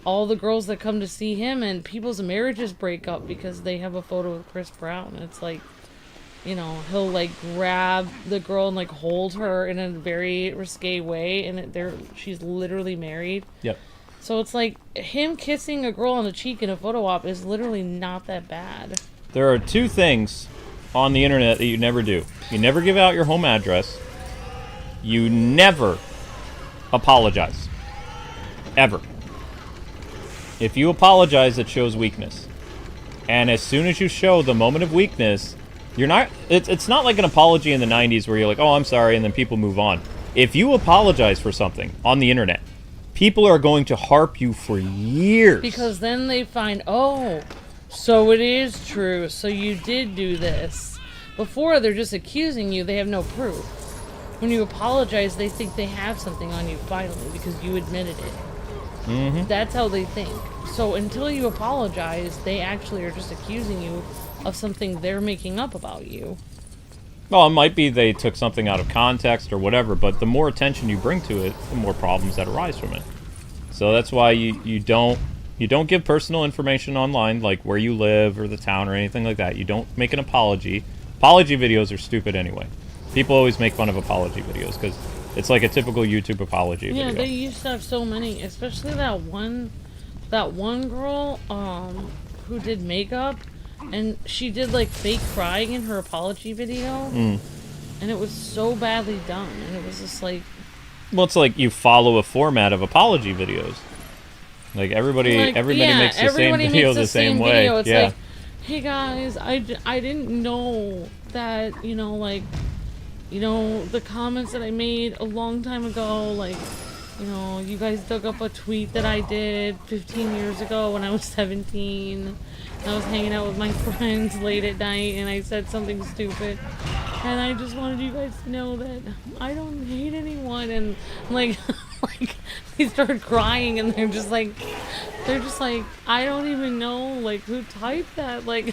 all the girls that come to see him, and people's marriages break up because they have a photo with Chris Brown. It's like, you know, he'll like grab the girl and like hold her in a very risque way, and she's literally married. Yep. So it's like him kissing a girl on the cheek in a photo op is literally not that bad. There are two things on the internet that you never do. You never give out your home address. You never apologize. Ever. If you apologize, it shows weakness. And as soon as you show the moment of weakness, you're not... It's not like an apology in the 90s where you're like, oh, I'm sorry, and then people move on. If you apologize for something on the internet, people are going to harp you for years. Because then they find, oh, so it is true. So you did do this. Before, they're just accusing you. They have no proof. When you apologize, they think they have something on you finally because you admitted it. Mm-hmm. That's how they think. So until you apologize, they actually are just accusing you of something they're making up about you. Well, it might be they took something out of context or whatever, but the more attention you bring to it, the more problems that arise from it. So that's why you don't give personal information online, like where you live or the town or anything like that. You don't make an apology. Apology videos are stupid anyway. People always make fun of apology videos because it's like a typical YouTube apology video. Yeah, they used to have so many, especially that one girl who did makeup, and she did like fake crying in her apology video, and it was so badly done, and it was just like... Well, it's like you follow a format of apology videos. Like everybody makes the same video the same way. It's like, hey guys, I didn't know that, the comments that I made a long time ago, like, you guys dug up a tweet that I did 15 years ago when I was 17. I was hanging out with my friends late at night and I said something stupid. And I just wanted you guys to know that I don't hate anyone. And like, they started crying and they're just like, I don't even know, like, who typed that. Like,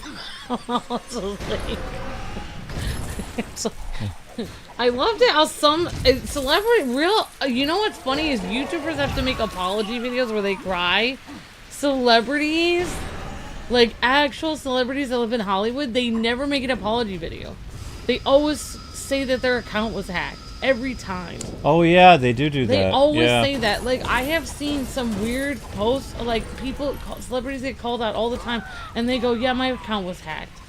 also like, I loved it how some you know what's funny is YouTubers have to make apology videos where they cry. Celebrities, like actual celebrities that live in Hollywood, they never make an apology video. They always say that their account was hacked. Every time. Oh yeah, they do that. They always say that. Like, I have seen some weird posts, like celebrities get called out all the time, and they go, yeah, my account was hacked.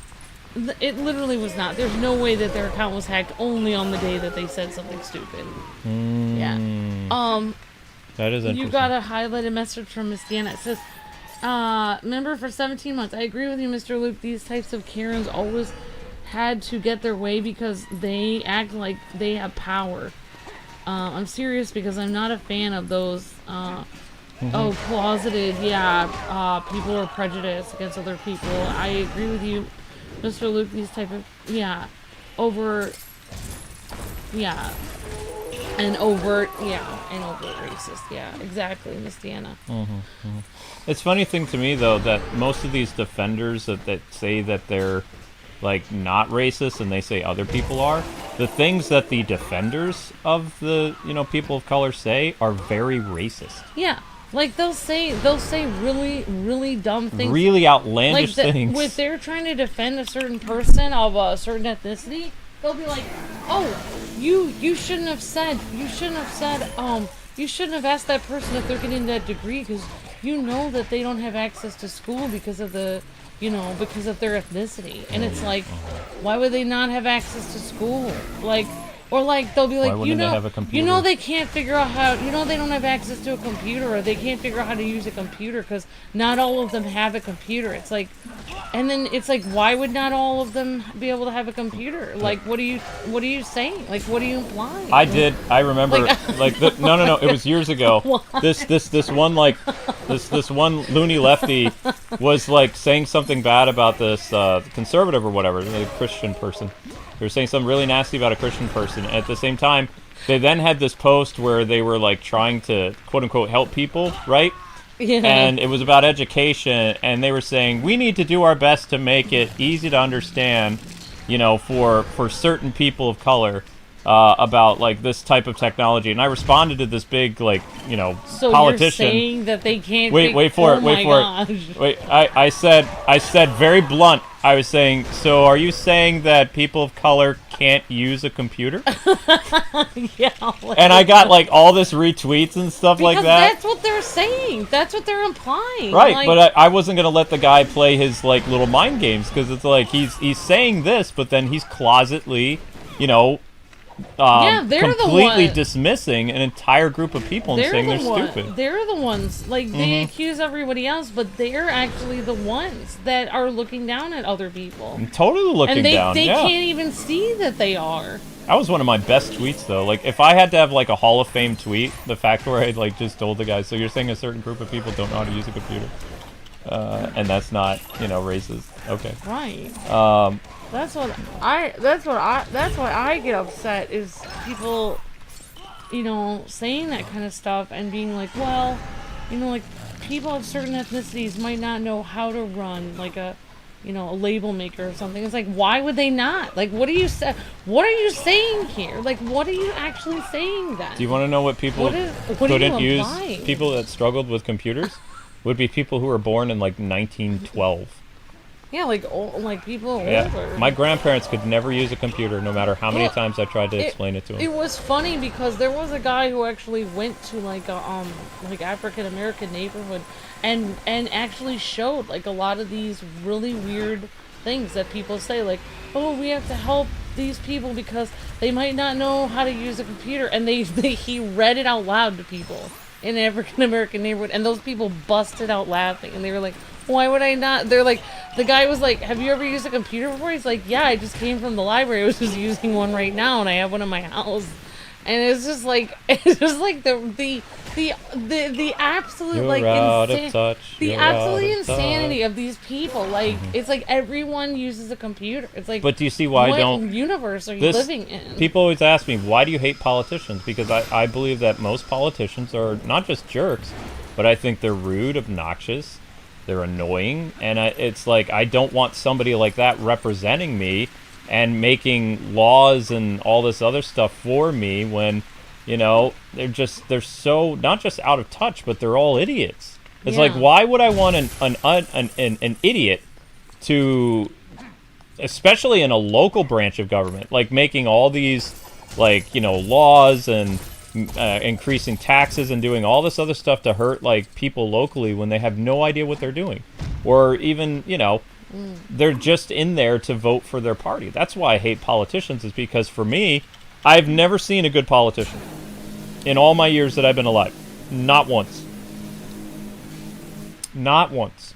It literally was not. There's no way that their account was hacked only on the day that they said something stupid. Yeah. That is interesting. You got a highlighted message from Miss Deanna. It says, member for 17 months. I agree with you, Mr. Luke. These types of Karens always had to get their way because they act like they have power. I'm serious because I'm not a fan of those, closeted, people are prejudiced against other people. I agree with you, Mr. Luke, these type of, overt racist. Yeah, exactly, Miss Deanna. It's funny thing to me, though, that most of these defenders that say that they're, like, not racist and they say other people are, the things that the defenders of the, people of color say are very racist. Yeah. Like, they'll say really, really dumb things. Really outlandish things. If they're trying to defend a certain person of a certain ethnicity, they'll be like, oh, you shouldn't have asked that person if they're getting that degree because you know that they don't have access to school because of their ethnicity. And it's like, why would they not have access to school? Like, or like, they'll be like, they have a computer? they can't figure out how, they don't have access to a computer, or they can't figure out how to use a computer because not all of them have a computer. It's like, and then it's like, why would not all of them be able to have a computer? Like, what are you saying? Like, what are you implying? I remember, no, it was years ago. This one loony lefty was like saying something bad about this conservative or whatever, a Christian person. They were saying something really nasty about a Christian person. At the same time, they then had this post where they were like trying to quote unquote help people, right? Yeah. And it was about education, and they were saying we need to do our best to make it easy to understand, you know, for certain people of color about like this type of technology. And I responded to this big like, you know, So politician. you're saying that they can't. Wait for it. Wait, I said very blunt. I was saying, so are you saying that people of color can't use a computer? Yeah. Like, And I got like all this retweets and stuff like because that. that's what they're saying. That's what they're implying. Right, like, but I wasn't gonna let the guy play his like little mind games because it's like he's saying this, but then he's closetly, you know, they're completely the one. dismissing an entire group of people and saying they're stupid. They're the ones. Like they accuse everybody else, but they're actually the ones that are looking down at other people. I'm totally looking And they down. they yeah. can't even see that they are. That was one of my best tweets though. Like if I had to have like a Hall of Fame tweet, the fact where I like just told the guy, so you're saying a certain group of people don't know how to use a computer, and that's not, you know, racist. Okay. Right. That's why I get upset is people, you know, saying that kind of stuff and being like, well, you know, like people of certain ethnicities might not know how to run like a, you know, a label maker or something. It's like, why would they not? Like, what are you saying here? Like, what are you actually saying then? Do you want to know what people what are couldn't you use? implying? People that struggled with computers would be people who were born in like 1912. Yeah, like like people older. Yeah, my grandparents could never use a computer, no matter how many times I tried to explain it to them. It was funny because there was a guy who actually went to like a like African American neighborhood and actually showed like a lot of these really weird things that people say, like, oh, we have to help these people because they might not know how to use a computer, and he read it out loud to people in an African American neighborhood, and those people busted out laughing, and they were like, why would I not? They're like, the guy was like, have you ever used a computer before? He's like, yeah, I just came from the library. I was just using one right now, and I have one in my house. And it's just like the absolute You're like out of touch. the You're absolute out of insanity touch. of these people. Like it's like everyone uses a computer. It's like, But do you see why what I don't? universe are you This, living in? people always ask me, why do you hate politicians? Because I believe that most politicians are not just jerks, but I think they're rude, obnoxious, they're annoying, and it's like I don't want somebody like that representing me and making laws and all this other stuff for me when, you know, they're so not just out of touch, but they're all idiots. It's like, why would I want an idiot to, especially in a local branch of government, like making all these, like, you know, laws and increasing taxes and doing all this other stuff to hurt like people locally when they have no idea what they're doing, or even, you know, they're just in there to vote for their party. That's why I hate politicians, is because for me, I've never seen a good politician in all my years that I've been alive. Not once. Not once.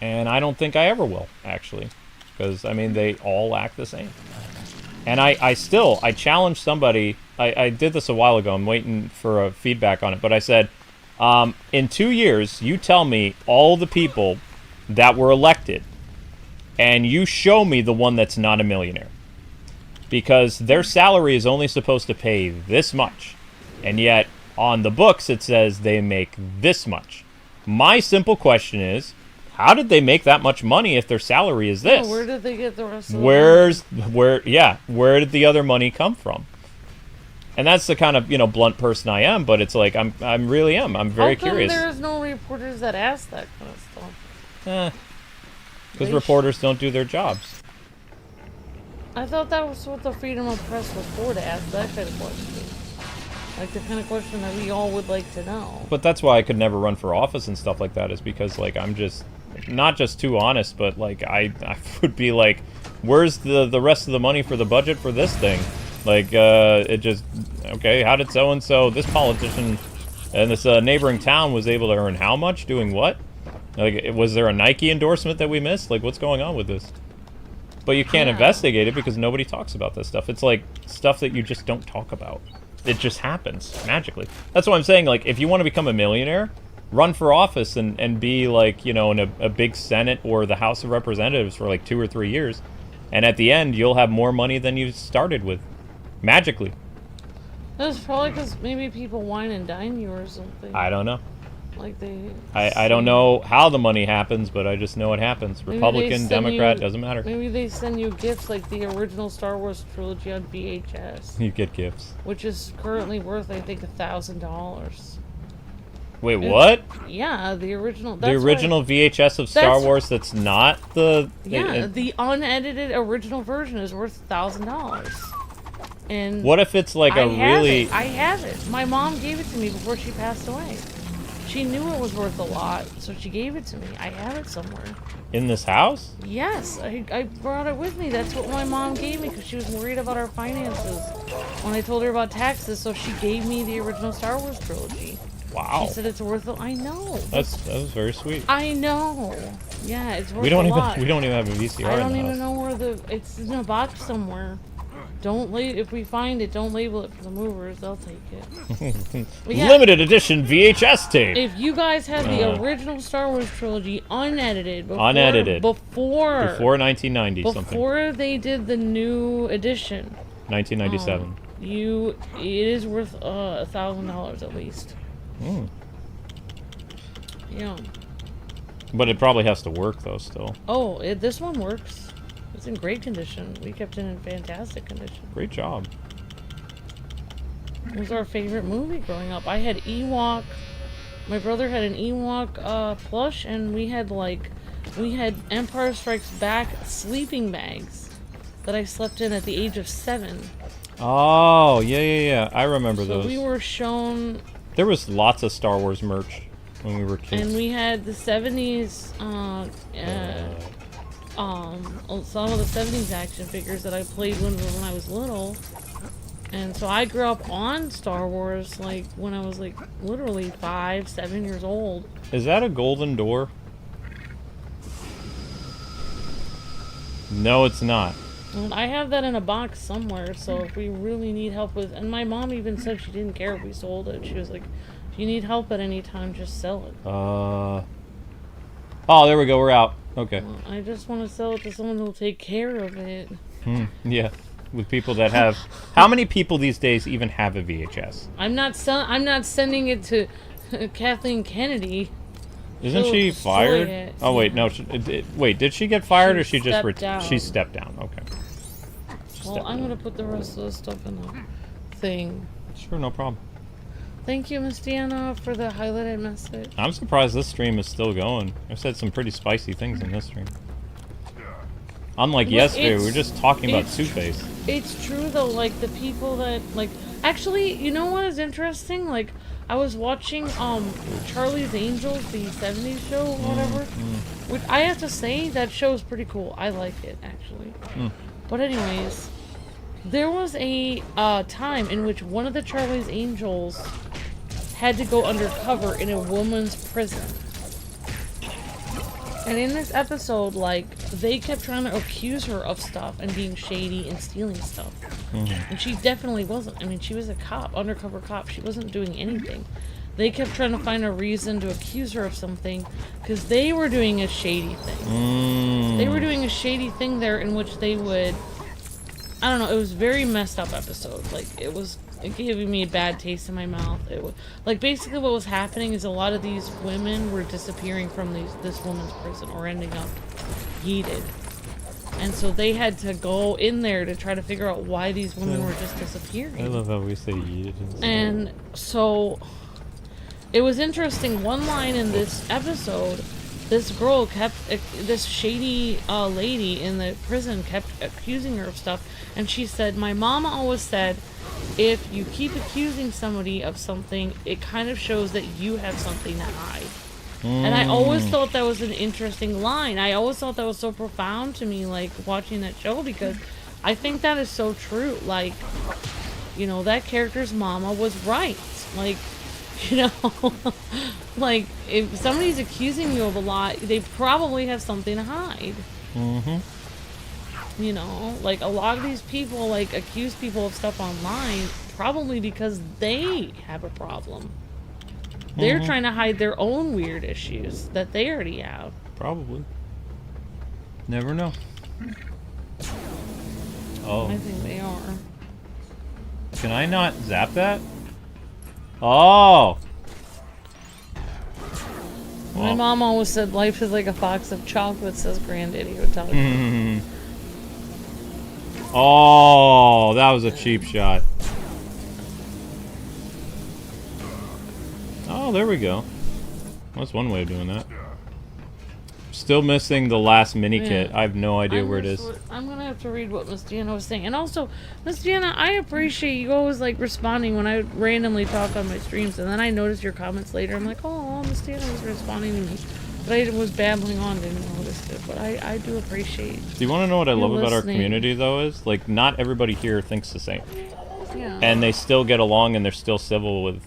And I don't think I ever will, actually. Because, I mean, they all act the same. And I challenged somebody. I did this a while ago. I'm waiting for a feedback on it. But I said, in 2 years, you tell me all the people that were elected, and you show me the one that's not a millionaire. Because their salary is only supposed to pay this much. And yet, on the books, it says they make this much. My simple question is, how did they make that much money if their salary is this? Yeah, where did they get the rest of the money? Where did the other money come from? And that's the kind of, you know, blunt person I am, but it's like, I'm very curious. There's no reporters that ask that kind of stuff. Because reporters don't do their jobs. I thought that was what the freedom of press was for, to ask that kind of question. Like the kind of question that we all would like to know. But that's why I could never run for office and stuff like that, is because, like, I'm just not just too honest, but like I would be like, where's the rest of the money for the budget for this thing? Like, it just, okay, how did so-and-so, this politician in this neighboring town was able to earn how much doing what? Like, was there a Nike endorsement that we missed? Like, what's going on with this? But you can't investigate it because nobody talks about this stuff. It's like stuff that you just don't talk about. It just happens magically. That's why I'm saying, like, if you want to become a millionaire, run for office and be, like, you know, in a big Senate or the House of Representatives for like 2 or 3 years. And at the end, you'll have more money than you started with. Magically. That's probably because maybe people wine and dine you or something. I don't know. Like they. I don't know how the money happens, but I just know it happens. Republican, Democrat, doesn't matter. Maybe they send you gifts like the original Star Wars trilogy on VHS. You get gifts. Which is currently worth, I think, $1,000. Wait, what? Yeah, the original. The original VHS of Star Wars that's not the... Yeah, the unedited original version is worth $1,000. And what if it's like really... I have it. My mom gave it to me before she passed away. She knew it was worth a lot, so she gave it to me. I have it somewhere. In this house? Yes, I brought it with me. That's what my mom gave me because she was worried about our finances when I told her about taxes, so she gave me the original Star Wars trilogy. Wow. She said it's worth it. I know. That was very sweet. I know. Yeah, it's worth we don't a even lot. We don't even have a VCR. I don't in the even house. know where it's in a box somewhere. Don't if we find it, don't label it for the movers. They'll take it. Yeah, limited edition VHS tape. if you guys have the original Star Wars trilogy unedited, before 1990 something. Before they did the new edition, 1997. it is worth $1,000 at least. Yeah. But it probably has to work though still. Oh, this one works. It's in great condition. We kept it in fantastic condition. Great job. It was our favorite movie growing up. I had Ewok. My brother had an Ewok plush, and we had Empire Strikes Back sleeping bags that I slept in at the age of 7. Oh, yeah. I remember those. We were shown. There was lots of Star Wars merch when we were kids. And we had the 70s. Some of the 70s action figures that I played when I was little. And so I grew up on Star Wars like when I was like literally 5, 7 years old. Is that a golden door? No, it's not. And I have that in a box somewhere, so if we really need help with... And my mom even said she didn't care if we sold it. She was like, if you need help at any time, just sell it. Oh, there we go. We're out. Okay. I just want to sell it to someone who will take care of it. Yeah, with people that have... How many people these days even have a VHS? I'm not sending it to Kathleen Kennedy. Isn't she fired? Oh wait, no. Wait, did she get fired or she just she stepped down? Okay. Well, I'm gonna put the rest of the stuff in the thing. Sure, no problem. Thank you, Miss Deanna, for the highlighted message. I'm surprised this stream is still going. I've said some pretty spicy things in this stream. Unlike yesterday, we were just talking about Two-Face. It's true though, like the people that actually, you know what is interesting? Like I was watching Charlie's Angels, the 70s show or whatever. Which I have to say that show is pretty cool. I like it actually. But anyways, there was a time in which one of the Charlie's Angels had to go undercover in a woman's prison. And in this episode, they kept trying to accuse her of stuff and being shady and stealing stuff. And she definitely wasn't. I mean, she was a cop, undercover cop. She wasn't doing anything. They kept trying to find a reason to accuse her of something because they were doing a shady thing. They were doing a shady thing there in which they would... I don't know, it was a very messed up episode. It gave me a bad taste in my mouth. It was, basically what was happening is a lot of these women were disappearing from this woman's prison or ending up yeeted. And so they had to go in there to try to figure out why these women were just disappearing. I love how we say yeeted. And so it was interesting. One line in this episode, this girl this shady lady in the prison kept accusing her of stuff. And she said, my mama always said, if you keep accusing somebody of something, it kind of shows that you have something to hide. And I always thought that was an interesting line. I always thought that was so profound to me, watching that show, because I think that is so true. That character's mama was right. If somebody's accusing you of a lot, they probably have something to hide. A lot of these people, accuse people of stuff online, probably because they have a problem. They're trying to hide their own weird issues that they already have. Probably. Never know. Oh. I think they are. Can I not zap that? Oh! My mom always said life is like a box of chocolates, says Granddaddy would tell you. Oh, that was a cheap shot. Oh, there we go. That's one way of doing that. Still missing the last mini kit. I have no idea where it is. I'm gonna have to read what Miss Deanna was saying. And also, Miss Deanna, I appreciate you always like responding when I randomly talk on my streams, and then I notice your comments later. I'm like, oh, Miss Deanna was responding to me. But I was babbling on, didn't notice it. But I do appreciate. Do you want to know what I love about our listening. community, though, is? Like, not everybody here thinks the same. Yeah. And they still get along, and they're still civil with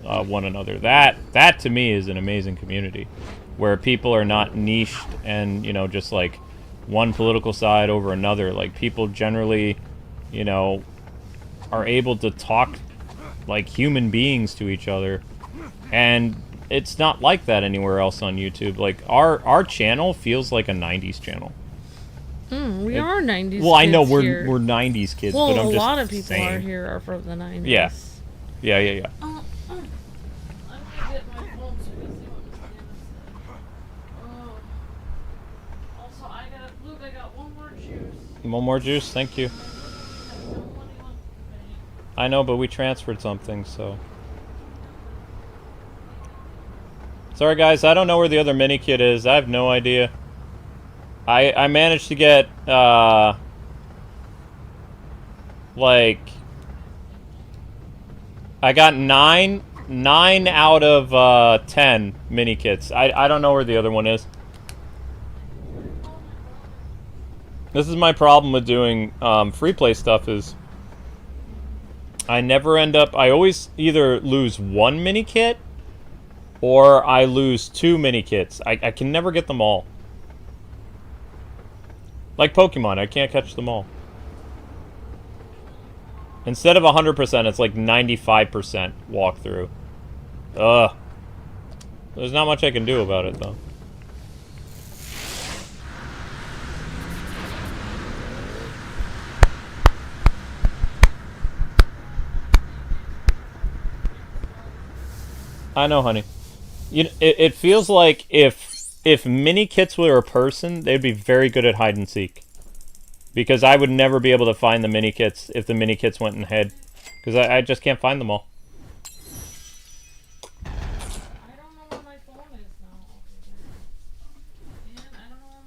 one another. That, to me, is an amazing community. Where people are not niched and, you know, just like one political side over another. Like, people generally, you know, are able to talk like human beings to each other. And it's not like that anywhere else on YouTube. Like, our channel feels like a 90s channel. We are 90s Well, I know kids we're here. 90s kids, Well, but I'm a just lot of people saying. are here are from the 90s. Yeah. Yeah. I'm gonna get my phone so you can see what Miss Deanna said. Also, Luke, I got one more juice. One more juice? Thank you. I have no money left to pay. I know, but we transferred something, so... Sorry, guys, I don't know where the other mini kit is. I have no idea. I managed to get, like... I got 9 out of 10 mini kits. I don't know where the other one is. This is my problem with doing free play stuff is I never end up... I always either lose one mini kit or I lose 2 mini kits. I can never get them all. Like Pokemon, I can't catch them all. Instead of 100%, it's like 95% walkthrough. Ugh. There's not much I can do about it, though. I know, honey. It feels like if mini kits were a person, they'd be very good at hide and seek. Because I would never be able to find the mini kits if the mini kits went in head. Because I just can't find them all. I don't know where my phone is now. Man, I don't know where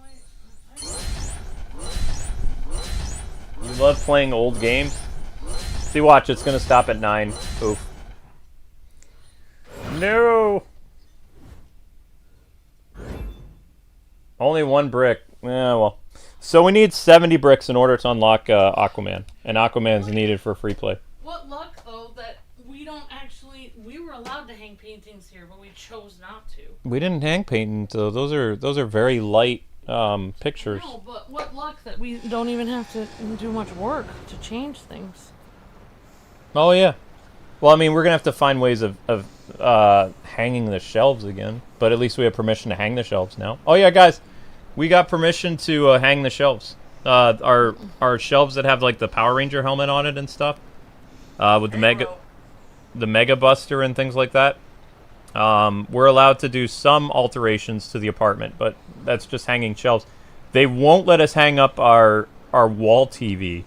my... You love playing old games? See, watch, it's going to stop at 9. Oof. No! Only 1 brick. Yeah, well. So we need 70 bricks in order to unlock Aquaman. And Aquaman's needed for free play. What luck, though, that we don't actually... We were allowed to hang paintings here, but we chose not to. We didn't hang paintings, though. Those are very light pictures. No, but what luck that we don't even have to do much work to change things. Oh, yeah. Well, I mean, we're going to have to find ways of hanging the shelves again. But at least we have permission to hang the shelves now. Oh, yeah, guys. We got permission to hang the shelves. Our shelves that have, like, the Power Ranger helmet on it and stuff. With the Mega Buster and things like that. We're allowed to do some alterations to the apartment, but that's just hanging shelves. They won't let us hang up our wall TV,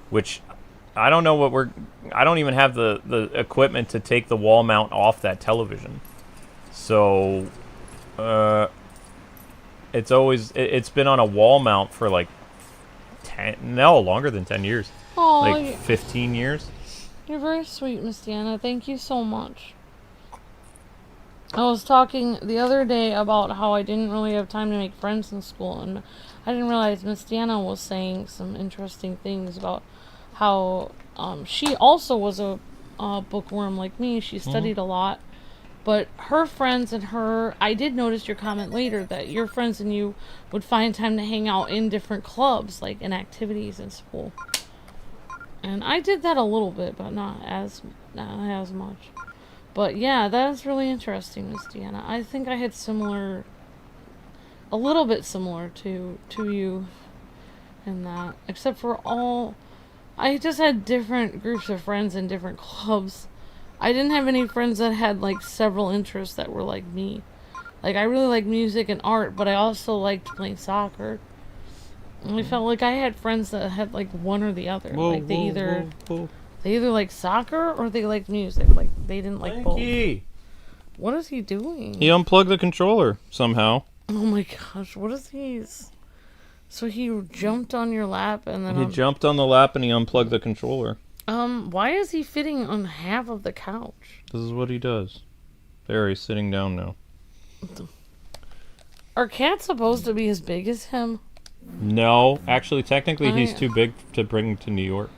which I don't know what I don't even have the equipment to take the wall mount off that television. So, it's been on a wall mount for like longer than 10 years. Oh, like 15 years. You're very sweet, Miss Deanna. Thank you so much. I was talking the other day about how I didn't really have time to make friends in school, and I didn't realize Miss Deanna was saying some interesting things about how she also was a bookworm like me. She studied a lot, but her friends and her... I did notice your comment later that your friends and you would find time to hang out in different clubs, like in activities in school. And I did that a little bit, but not as much. But yeah, that's really interesting, Miss Deanna. I think I had a little bit similar to you in that, except for I just had different groups of friends in different clubs. I didn't have any friends that had like several interests that were like me. Like, I really like music and art, but I also liked playing soccer. And I felt like I had friends that had, like, one or the other. Whoa, like, they whoa. they either liked soccer or they liked music. Like, they didn't like both. What is he doing? He unplugged the controller somehow. Oh my gosh, what is he? So he jumped on your lap and then... He jumped on the lap and he unplugged the controller. Why is he fitting on half of the couch? This is what he does. There, he's sitting down now. Are cats supposed to be as big as him? No, actually, technically, he's too big to bring to New York.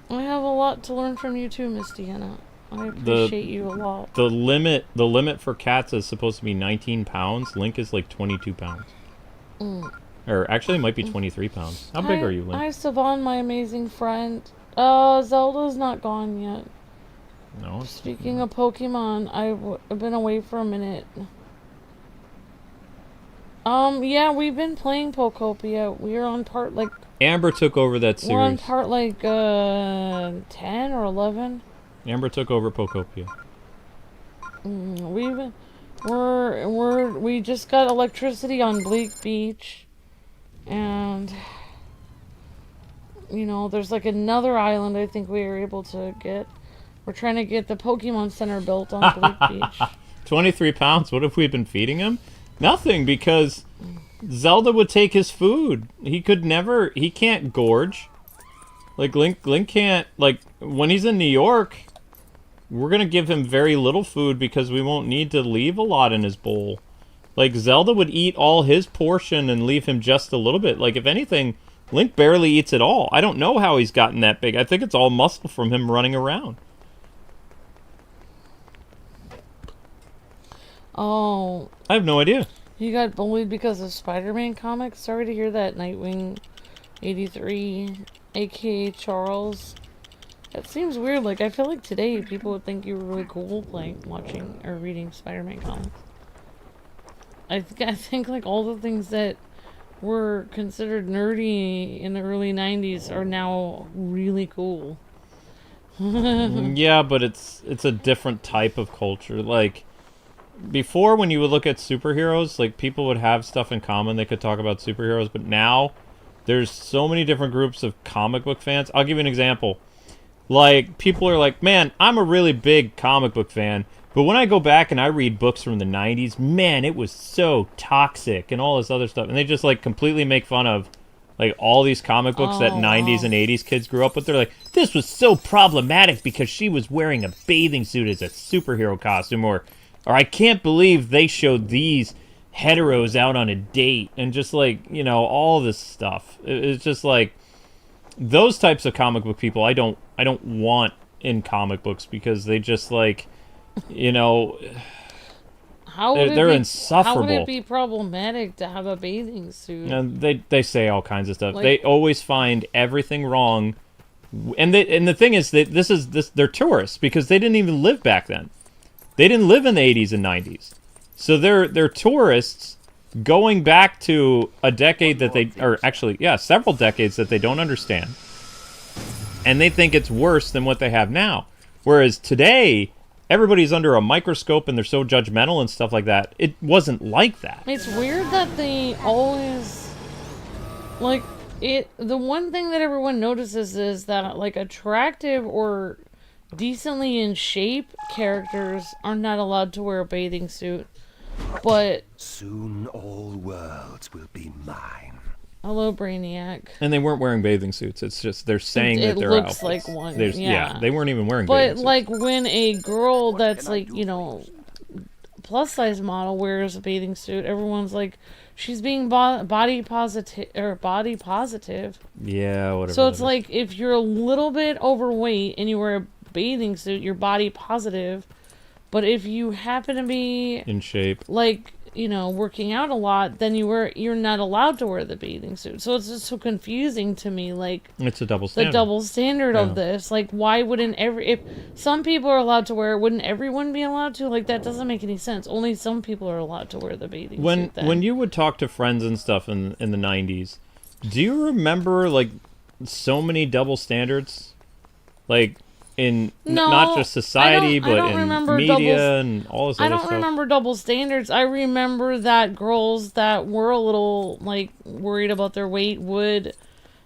I have a lot to learn from you too, Miss Deanna. I appreciate you a lot. The limit for cats is supposed to be 19 pounds. Link is like 22 pounds. Or actually, it might be 23 pounds. How big are you, Link? Hi, Savon, my amazing friend. Zelda's not gone yet. No. Speaking of Pokemon, I've been away for a minute. Yeah, we've been playing Pokopia. We're on part, like... Amber took over that series. We're on part, like, 10 or 11. Amber took over Pokopia. We just got electricity on Bleak Beach. And... You know, there's, like, another island I think we were able to get. We're trying to get the Pokemon Center built on Bleak Beach. 23 pounds? What have we been feeding him? Nothing, because Zelda would take his food. He can't gorge. Like, Link can't, like, when he's in New York, we're gonna give him very little food because we won't need to leave a lot in his bowl. Like, Zelda would eat all his portion and leave him just a little bit. Like, if anything, Link barely eats at all. I don't know how he's gotten that big. I think it's all muscle from him running around. Oh. I have no idea. You got bullied because of Spider-Man comics? Sorry to hear that, Nightwing 83, aka Charles. That seems weird. Like, I feel like today people would think you were really cool watching or reading Spider-Man comics. I think like all the things that were considered nerdy in the early 90s are now really cool. Yeah, but it's a different type of culture. Like, before, when you would look at superheroes, like, people would have stuff in common. They could talk about superheroes, but now there's so many different groups of comic book fans. I'll give you an example. Like, people are like, man, I'm a really big comic book fan, but when I go back and I read books from the 90s, man, it was so toxic and all this other stuff. And they just, like, completely make fun of, like, all these comic books that 90s and 80s kids grew up with. They're like, this was so problematic because she was wearing a bathing suit as a superhero costume, or I can't believe they showed these heteros out on a date, and just, like, you know, all this stuff. It's just like, those types of comic book people I don't want in comic books, because they just, like, you know, they're insufferable. How would it be problematic to have a bathing suit? And they say all kinds of stuff. Like, they always find everything wrong, and the thing is that they're tourists, because they didn't even live back then. They didn't live in the 80s and 90s. So they're tourists going back to a decade that several decades that they don't understand. And they think it's worse than what they have now. Whereas today, everybody's under a microscope and they're so judgmental and stuff like that. It wasn't like that. It's weird that they always, like, the one thing that everyone notices is that, like, attractive or decently in shape characters are not allowed to wear a bathing suit. But soon all worlds will be mine. Hello, Brainiac. And they weren't wearing bathing suits. It's just they're saying that they're out. It looks like one. Yeah, they weren't even wearing bathing suits. But, like, when a girl that's, like, you know, plus size model wears a bathing suit, everyone's like, she's being body positive. Yeah, whatever. So it's like, if you're a little bit overweight and you wear a bathing suit, you're body positive. But if you happen to be in shape, like, you know, working out a lot, then you're not allowed to wear the bathing suit. So it's just so confusing to me. Like, it's a double standard. The double standard of this. Like, why wouldn't if some people are allowed to wear it, wouldn't everyone be allowed to? Like, that doesn't make any sense. Only some people are allowed to wear the bathing suit. When you would talk to friends and stuff in the 90s, do you remember, like, so many double standards? Like, not just society, I but don't in remember media and all this I other don't stuff. remember double standards. I remember that girls that were a little, like, worried about their weight would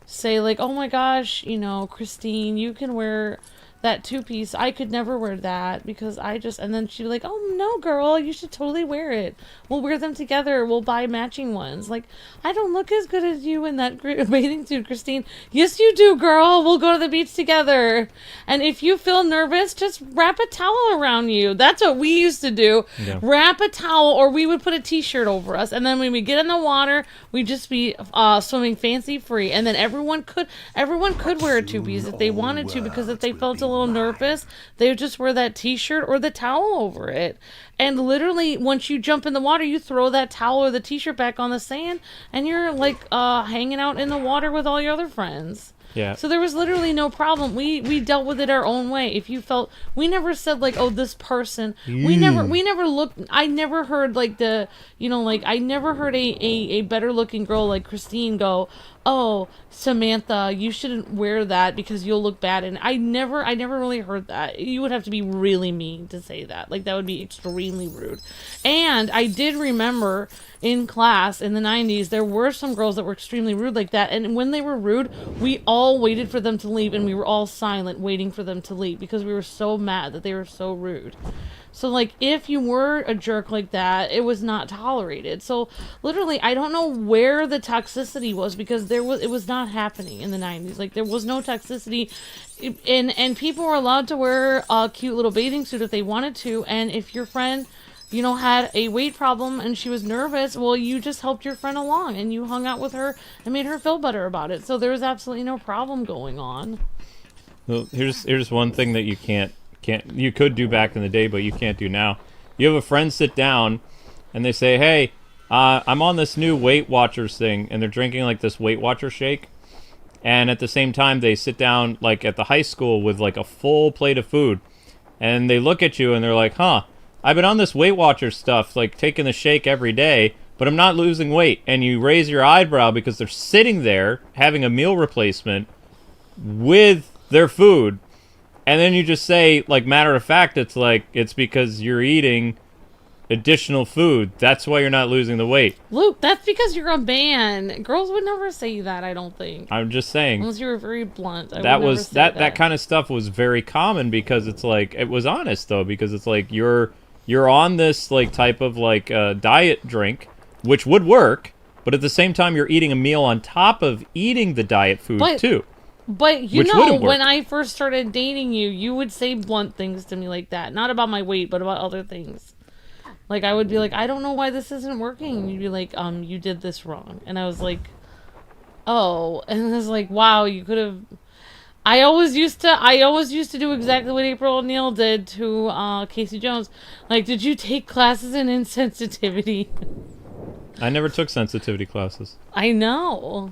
say, like, oh my gosh, you know, Christine, you can wear that two-piece. I could never wear that because and then she'd be like, oh no, girl, you should totally wear it. We'll wear them together. We'll buy matching ones. Like, I don't look as good as you in that bathing suit, Christine. Yes, you do, girl. We'll go to the beach together. And if you feel nervous, just wrap a towel around you. That's what we used to do. Yeah. Wrap a towel, or we would put a t-shirt over us. And then when we get in the water, we'd just be swimming fancy free. And then everyone could wear a two-piece if they wanted to, because if they felt a little nervous, they would just wear that t-shirt or the towel over it. And literally, once you jump in the water, you throw that towel or the t-shirt back on the sand, and you're like hanging out in the water with all your other friends. Yeah. So there was literally no problem. We dealt with it our own way. If you felt, we never said like, oh, this person. We never looked. I never heard like I never heard a better looking girl like Christine go, oh, Samantha, you shouldn't wear that because you'll look bad. And I never really heard that. You would have to be really mean to say that. Like, that would be extremely rude. And I did remember in class in the 90s, there were some girls that were extremely rude like that. And when they were rude, we all waited for them to leave, and we were all silent waiting for them to leave because we were so mad that they were so rude. So, like, if you were a jerk like that, it was not tolerated. So, literally, I don't know where the toxicity was, because it was not happening in the 90s. Like, there was no toxicity, and people were allowed to wear a cute little bathing suit if they wanted to, and if your friend, you know, had a weight problem and she was nervous, well, you just helped your friend along, and you hung out with her and made her feel better about it. So, there was absolutely no problem going on. Well, here's one thing that you could do back in the day, but you can't do now. You have a friend sit down, and they say, hey, I'm on this new Weight Watchers thing, and they're drinking, like, this Weight Watcher shake. And at the same time, they sit down, like, at the high school with, like, a full plate of food. And they look at you, and they're like, huh, I've been on this Weight Watchers stuff, like, taking the shake every day, but I'm not losing weight. And you raise your eyebrow because they're sitting there having a meal replacement with their food. And then you just say, like, matter of fact, it's because you're eating additional food. That's why you're not losing the weight. Luke, that's because you're a man. Girls would never say that, I don't think. I'm just saying. Unless you were very blunt. That kind of stuff was very common, because it's like, it was honest though, because it's like you're on this like type of like diet drink, which would work, but at the same time you're eating a meal on top of eating the diet food too. But you know, when I first started dating you, you would say blunt things to me like that. Not about my weight, but about other things. Like, I would be like, I don't know why this isn't working. And you'd be like, you did this wrong. And I was like, oh. And it was like, wow, you could have... I always used to do exactly what April O'Neil did to Casey Jones. Like, did you take classes in insensitivity? I never took sensitivity classes. I know.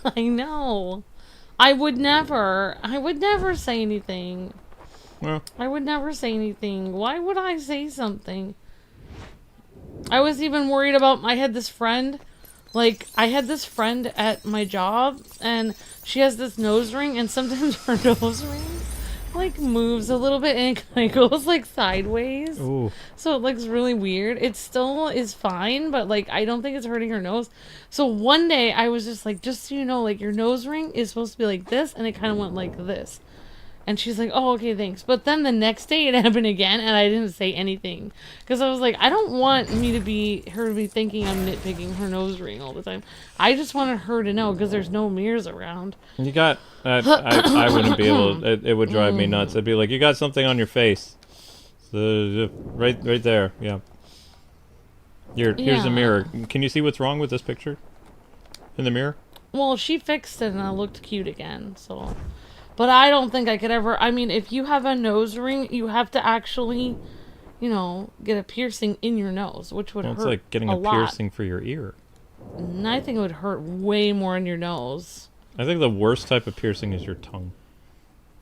I know. I would never say anything. Well, I would never say anything. Why would I say something? I was even worried about, I had this friend at my job, and she has this nose ring, and sometimes her nose ring, like, moves a little bit, and it kind of goes, like, sideways. ooh. So it looks really weird. It still is fine, but, like, I don't think it's hurting her nose. So one day, I was just like, just so you know, like, your nose ring is supposed to be like this, and it kind of went like this. And she's like, oh, okay, thanks. But then the next day it happened again, and I didn't say anything. Because I was like, I don't want her to be thinking I'm nitpicking her nose ring all the time. I just wanted her to know, because there's no mirrors around. You got... I wouldn't be able... It would drive me nuts. I'd be like, you got something on your face. So, right there, yeah. Here's a mirror. Can you see what's wrong with this picture? In the mirror? Well, she fixed it, and it looked cute again, so... But I don't think I could ever... I mean, if you have a nose ring, you have to actually, you know, get a piercing in your nose, which would hurt a lot. It's like getting a piercing for your ear. And I think it would hurt way more in your nose. I think the worst type of piercing is your tongue.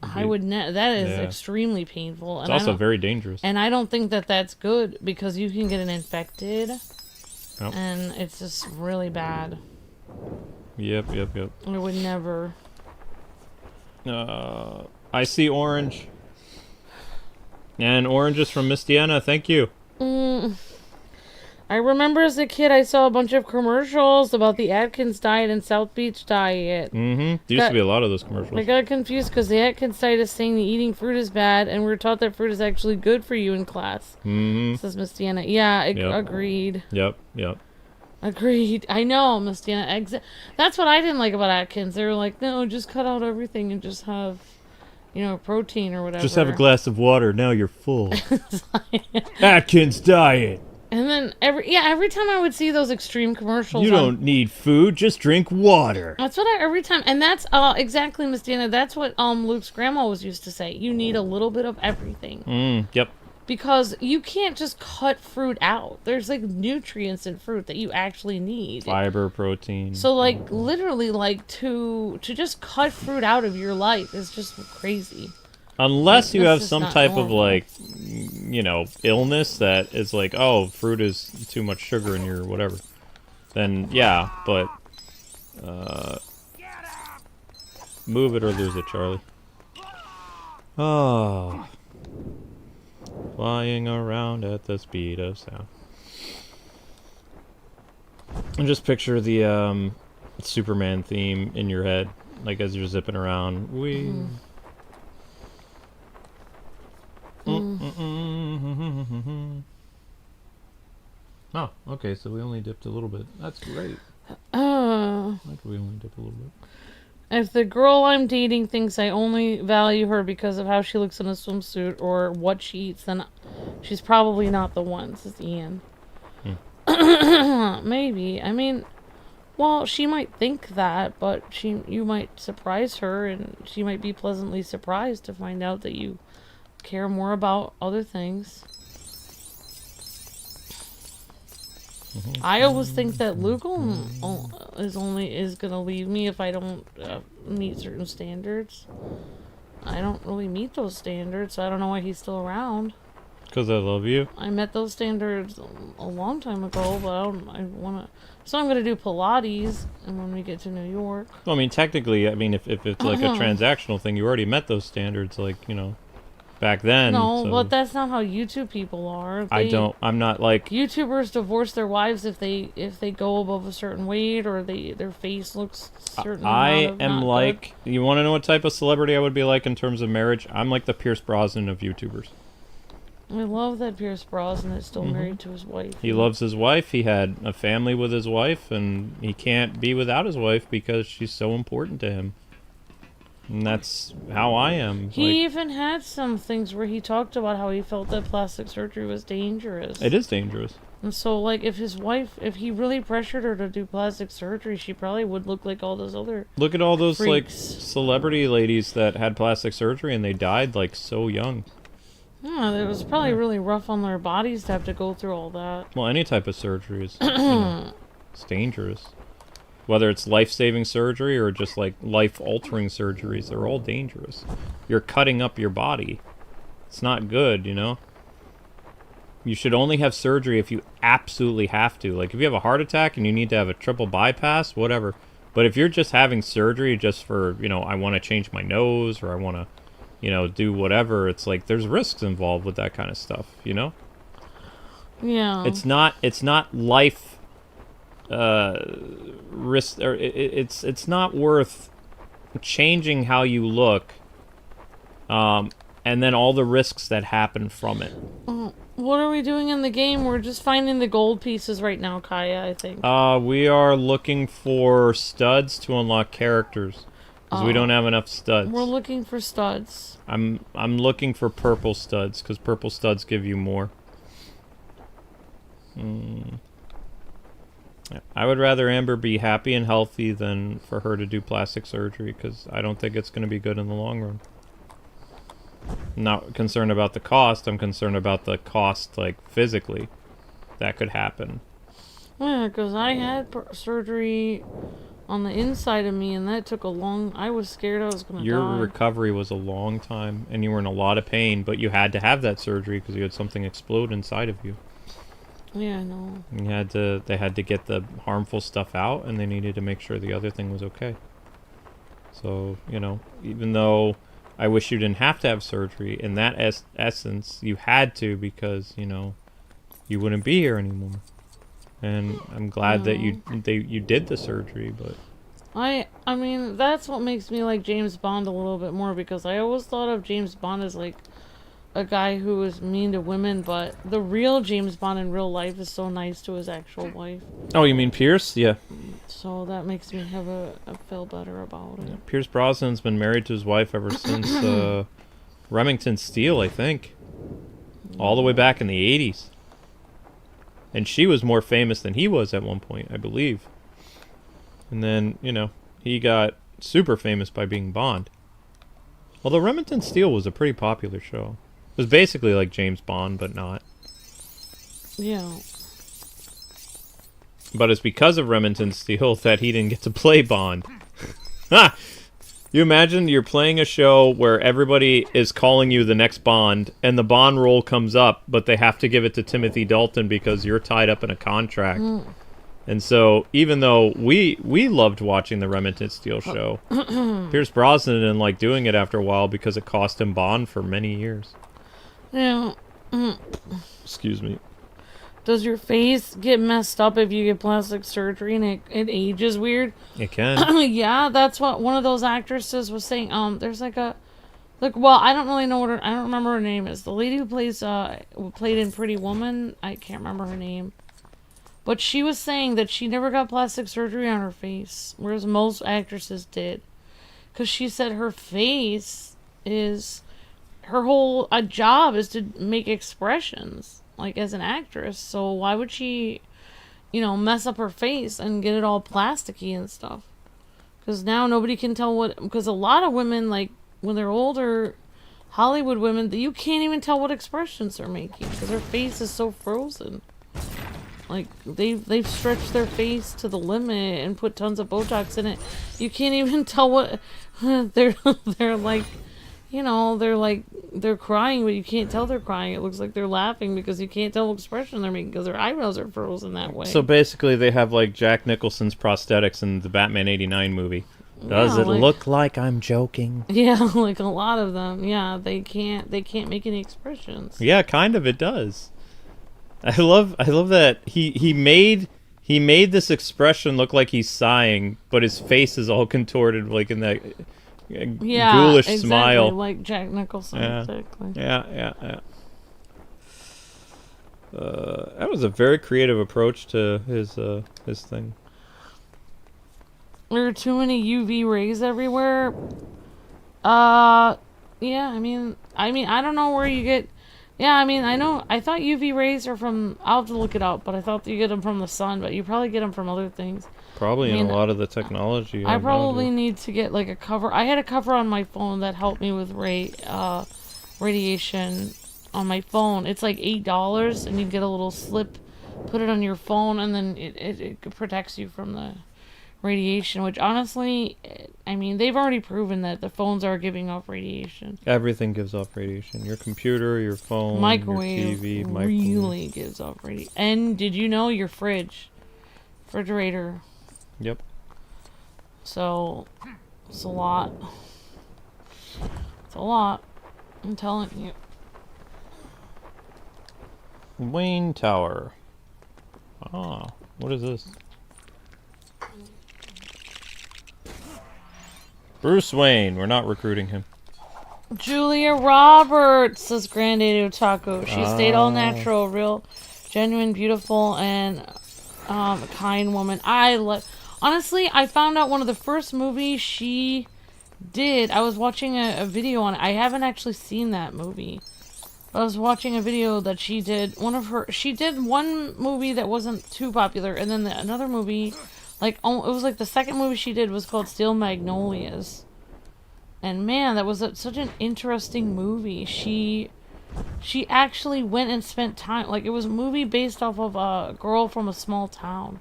That is extremely painful. It's also very dangerous. And I don't think that that's good, because you can get it infected. Yep. And it's just really bad. Yep. I would never... I see orange. And orange is from Miss Deanna. Thank you. I remember as a kid I saw a bunch of commercials about the Atkins diet and South Beach diet. Mm-hmm. There used to be a lot of those commercials. I got confused because the Atkins diet is saying that eating fruit is bad, and we were taught that fruit is actually good for you in class. Mm-hmm. Says Miss Deanna. Yeah, agreed. Yep. Agreed. I know, Miss Deanna. That's what I didn't like about Atkins. They were like, no, just cut out everything and just have, protein or whatever. Just have a glass of water. Now you're full. Atkins diet. And then every time I would see those extreme commercials, you don't need food, just drink water. That's what every time, and that's exactly, Miss Dana. That's what Luke's grandma was used to say. You need a little bit of everything. Yep. Because you can't just cut fruit out. There's like nutrients in fruit that you actually need. Fiber, protein. So like literally like to just cut fruit out of your life is just crazy. Unless you have some type normal. of like, illness that is like, oh, fruit is too much sugar in your whatever. Then yeah, but move it or lose it, Charlie. Oh, flying around at the speed of sound. And just picture the Superman theme in your head, like as you're zipping around. Oh, okay, so we only dipped a little bit. That's great. We only dipped a little bit. If the girl I'm dating thinks I only value her because of how she looks in a swimsuit or what she eats, then she's probably not the one, says Ian. Maybe. I mean, well, she might think that, but you might surprise her, and she might be pleasantly surprised to find out that you care more about other things. I always think that Luke is gonna leave me if I don't meet certain standards. I don't really meet those standards, so I don't know why he's still around. Because I love you. I met those standards a long time ago, but so I'm gonna do Pilates, and when we get to New York. Well, I mean, technically, if it's like a transactional thing, you already met those standards, like, back then. No, so. but that's not how YouTube people are. I'm not like... YouTubers divorce their wives if they go above a certain weight or their face looks certain. I am like... Good. You want to know what type of celebrity I would be like in terms of marriage? I'm like the Pierce Brosnan of YouTubers. I love that Pierce Brosnan is still married to his wife. He loves his wife. He had a family with his wife, and he can't be without his wife because she's so important to him. And that's how I am. He even had some things where he talked about how he felt that plastic surgery was dangerous. It is dangerous. And so, like, if he really pressured her to do plastic surgery, she probably would look like all those other Look at all those, freaks. like, celebrity ladies that had plastic surgery and they died, like, so young. Yeah, it was probably really rough on their bodies to have to go through all that. Well, any type of surgery is, it's dangerous. Whether it's life-saving surgery or just like life-altering surgeries, they're all dangerous. You're cutting up your body. It's not good, You should only have surgery if you absolutely have to. Like if you have a heart attack and you need to have a triple bypass, whatever. But if you're just having surgery just for, I want to change my nose or I want to, do whatever, it's like there's risks involved with that kind of stuff, Yeah. It's not life risk, or it's not worth changing how you look and then all the risks that happen from it. What are we doing in the game? We're just finding the gold pieces right now, Kaya, I think. We are looking for studs to unlock characters because we don't have enough studs. We're looking for studs. I'm looking for purple studs because purple studs give you more. I would rather Amber be happy and healthy than for her to do plastic surgery because I don't think it's going to be good in the long run. I'm not concerned about the cost. I'm concerned about the cost, like, physically that could happen. Yeah, because I had surgery on the inside of me, and that took I was scared I was going to die. Your recovery was a long time, and you were in a lot of pain, but you had to have that surgery because you had something explode inside of you. Yeah, I know. They had to get the harmful stuff out, and they needed to make sure the other thing was okay. So, even though I wish you didn't have to have surgery. In that essence, you had to because, you know, you wouldn't be here anymore. And I'm glad that you did the surgery, but I mean, that's what makes me like James Bond a little bit more, because I always thought of James Bond as like a guy who was mean to women, but the real James Bond in real life is so nice to his actual wife. oh, you mean Pierce? Yeah. So that makes me have a feel better about it. Yeah. Pierce Brosnan's been married to his wife ever since Remington Steele, I think. All the way back in the 80s. And she was more famous than he was at one point, I believe. And then, you know, he got super famous by being Bond. Although Remington Steele was a pretty popular show. It was basically like James Bond, but not. Yeah. But it's because of Remington Steele that he didn't get to play Bond. Ha! You imagine you're playing a show where everybody is calling you the next Bond, and the Bond role comes up, but they have to give it to Timothy Dalton because you're tied up in a contract. And so, even though we loved watching the Remington Steele show, Pierce Brosnan didn't like doing it after a while because it cost him Bond for many years. Yeah. Excuse me. Does your face get messed up if you get plastic surgery and it ages weird? It can. Yeah, that's what one of those actresses was saying. There's like well, I don't really know I don't remember her name is. The lady who played in Pretty Woman, I can't remember her name. But she was saying that she never got plastic surgery on her face, whereas most actresses did. Because she said her face is... Her whole job is to make expressions, like, as an actress. So why would she, you know, mess up her face and get it all plasticky and stuff? Because now nobody can tell what... Because a lot of women, like, when they're older, Hollywood women, you can't even tell what expressions they're making. Because their face is so frozen. Like, they've stretched their face to the limit and put tons of Botox in it. You can't even tell what... They're like... You know, they're crying, but you can't tell they're crying. It looks like they're laughing because you can't tell what expression they're making because their eyebrows are frozen that way. So basically they have, like, Jack Nicholson's prosthetics in the Batman '89 movie. Does it look like I'm joking? Yeah, like a lot of them. Yeah, they can't make any expressions. Yeah, kind of it does. I love that he made this expression look like he's sighing, but his face is all contorted like in that ghoulish exactly, smile. like Jack Nicholson. Yeah. Exactly. Yeah. That was a very creative approach to his thing. There are too many UV rays everywhere. Yeah, I mean, I don't know where you get... Yeah, I mean, I thought UV rays are from... I'll have to look it up, but I thought you get them from the sun, but you probably get them from other things. Probably in a lot of the technology. I probably need to get, like, a cover. I had a cover on my phone that helped me with radiation on my phone. It's like $8, and you get a little slip, put it on your phone, and then it protects you from the radiation, which honestly, I mean, they've already proven that the phones are giving off radiation. Everything gives off radiation. Your computer, your phone, microwave, your TV, really gives off radiation. And did you know your refrigerator? Yep. So, it's a lot. It's a lot. I'm telling you. Wayne Tower. Ah, what is this? Bruce Wayne. We're not recruiting him. Julia Roberts, says Granddaddy Otaku. She stayed all natural, real, genuine, beautiful, and a kind woman. Honestly, I found out one of the first movies she did. I was watching a video on it. I haven't actually seen that movie. I was watching a video that she did. She did one movie that wasn't too popular, and then another movie, like, it was like the second movie she did was called Steel Magnolias. And man, that was such an interesting movie. She actually went and spent time, like, it was a movie based off of a girl from a small town.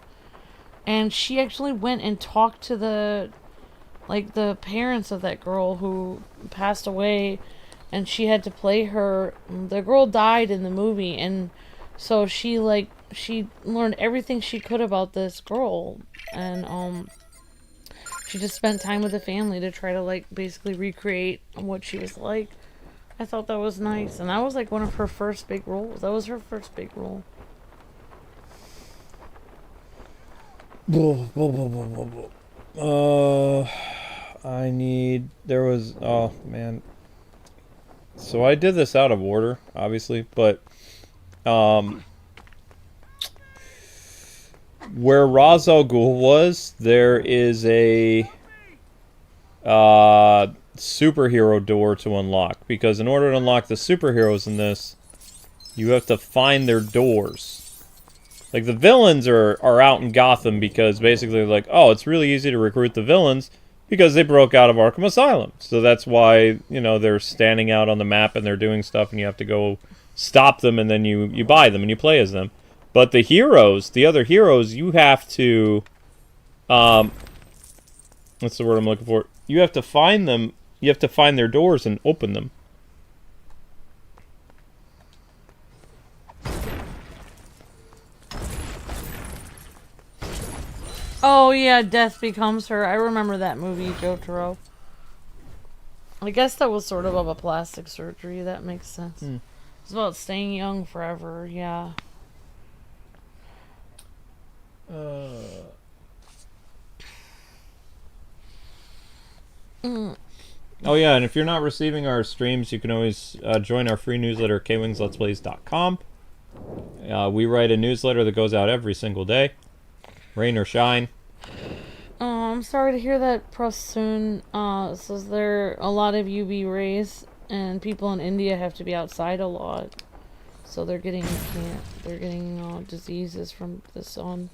And she actually went and talked to the parents of that girl who passed away, and she had to play her. The girl died in the movie, and so she learned everything she could about this girl, and she just spent time with the family to try to like basically recreate what she was like. I thought that was nice, and that was like one of her first big roles. That was her first big role. I need. There was. Oh man. So I did this out of order, obviously, but where Ra's al Ghul was, there is a superhero door to unlock. Because in order to unlock the superheroes in this, you have to find their doors. Like, the villains are out in Gotham because basically, like, oh, it's really easy to recruit the villains because they broke out of Arkham Asylum. So that's why, you know, they're standing out on the map and they're doing stuff and you have to go stop them and then you buy them and you play as them. But the heroes, the other heroes, you have to, what's the word I'm looking for? You have to find them, you have to find their doors and open them. Oh yeah, Death Becomes Her. I remember that movie, Jotaro. I guess that was sort of a plastic surgery. That makes sense. It's about staying young forever. Yeah. Oh yeah, and if you're not receiving our streams, you can always join our free newsletter, KwingsLetsPlays.com. We write a newsletter that goes out every single day, rain or shine. Oh, I'm sorry to hear that, Prasoon. Says there are a lot of UV rays, and people in India have to be outside a lot, so they're getting diseases from the sun.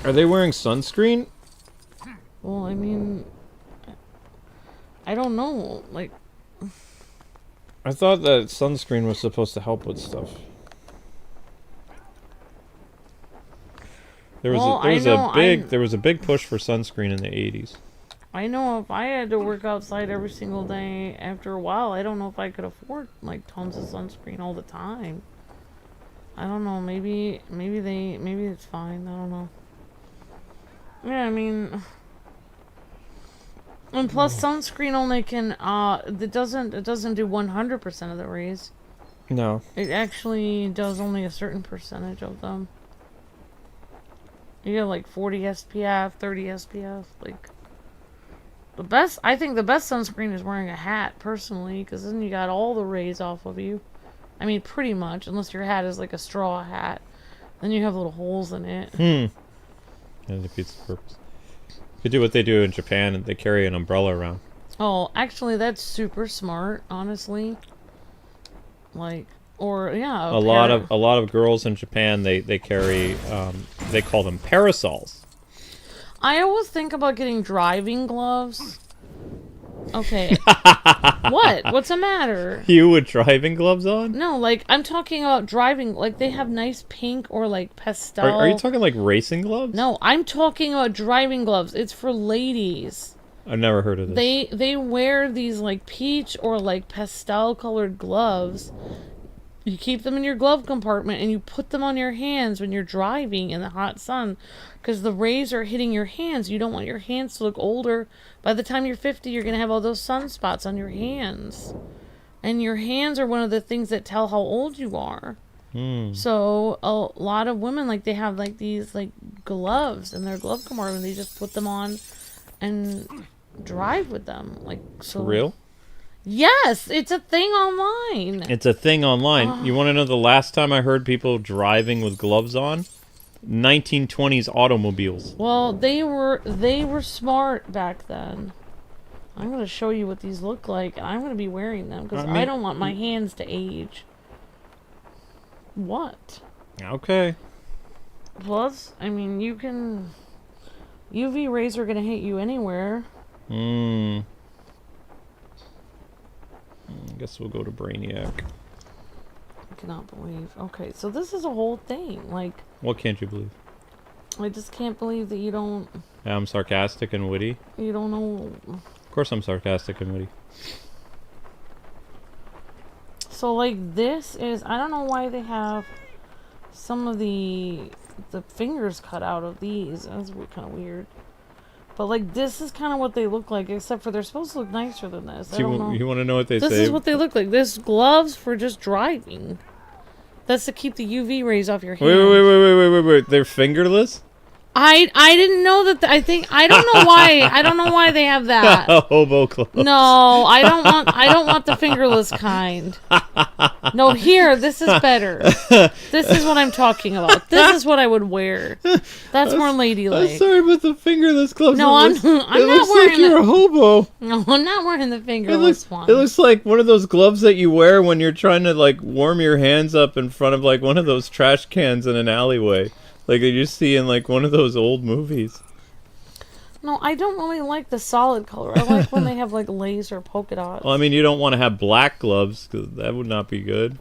Are they wearing sunscreen? Well, I mean, I don't know. Like, I thought that sunscreen was supposed to help with stuff. There was a big push for sunscreen in the 80s. I know if I had to work outside every single day, after a while, I don't know if I could afford like tons of sunscreen all the time. I don't know. Maybe it's fine. I don't know. Yeah, I mean, and plus sunscreen only can it doesn't do 100% of the rays. No. It actually does only a certain percentage of them. You get like 40 SPF, 30 SPF, like I think the best sunscreen is wearing a hat, personally, because then you got all the rays off of you. I mean, pretty much, unless your hat is like a straw hat. Then you have little holes in it. That defeats the purpose. You could do what they do in Japan, and they carry an umbrella around. Oh, actually, that's super smart, honestly. Like, or, yeah. A lot of girls in Japan, they carry, they call them parasols. I always think about getting driving gloves. Okay. What? What's the matter? You with driving gloves on? No, like, I'm talking about driving. Like, they have nice pink or, like, pastel. Are you talking, like, racing gloves? No, I'm talking about driving gloves. It's for ladies. I've never heard of this. They wear these, like, peach or, like, pastel-colored gloves. You keep them in your glove compartment and you put them on your hands when you're driving in the hot sun, because the rays are hitting your hands. You don't want your hands to look older. By the time you're 50, you're going to have all those sunspots on your hands. And your hands are one of the things that tell how old you are. So a lot of women, like, they have like these like gloves in their glove compartment. They just put them on and drive with them. Like, so. For real? Yes, it's a thing online. It's a thing online. You want to know the last time I heard people driving with gloves on? 1920s automobiles. Well, they were smart back then. I'm going to show you what these look like. I'm going to be wearing them because I don't want my hands to age. What? Okay. Plus, I mean, you can... UV rays are going to hit you anywhere. I guess we'll go to Brainiac. I cannot believe. Okay, so this is a whole thing. Like... What can't you believe? I just can't believe that you don't... I'm sarcastic and witty. You don't know... Of course I'm sarcastic and witty. So, like, this is... I don't know why they have some of the fingers cut out of these. That's kind of weird. But like this is kind of what they look like, except for they're supposed to look nicer than this. I don't know. You want to know what they This say? is what they look like. This gloves for just driving. That's to keep the UV rays off your hands. Wait. They're fingerless? I didn't know that. I don't know why. I don't know why they have that. Hobo clothes. No, I don't want the fingerless kind. No, here, this is better. This is what I'm talking about. This is what I would wear. That's more ladylike. I'm sorry, but the fingerless gloves. No, I'm not wearing. Like you're a hobo. No, I'm not wearing the fingerless one. It looks like one of those gloves that you wear when you're trying to like warm your hands up in front of like one of those trash cans in an alleyway. Like you see in like one of those old movies. No, I don't really like the solid color. I like when they have like laser polka dots. Well, I mean, you don't want to have black gloves because that would not be good.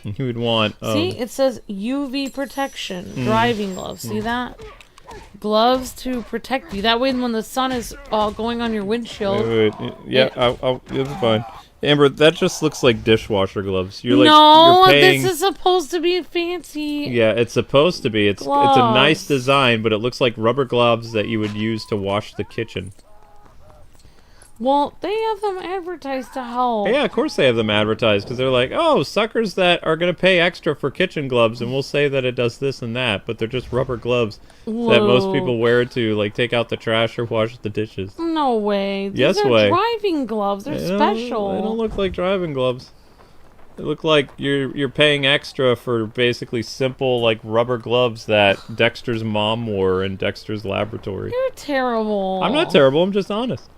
You would want. See, it says UV protection, driving gloves. See that? Gloves to protect you. That way, when the sun is going on your windshield. Wait. Yeah, it's fine. Amber, that just looks like dishwasher gloves. No, you're paying... this is supposed to be fancy. Yeah, it's supposed to be. It's a nice design, but it looks like rubber gloves that you would use to wash the kitchen. Well, they have them advertised to help. Yeah, of course they have them advertised, because they're like, oh, suckers that are going to pay extra for kitchen gloves, and we'll say that it does this and that, but they're just rubber gloves that most people wear to, like, take out the trash or wash the dishes. No way. Yes These are way. driving gloves. They're special. They don't look like driving gloves. They look like you're paying extra for basically simple, like, rubber gloves that Dexter's mom wore in Dexter's laboratory. You're terrible. I'm not terrible. I'm just honest.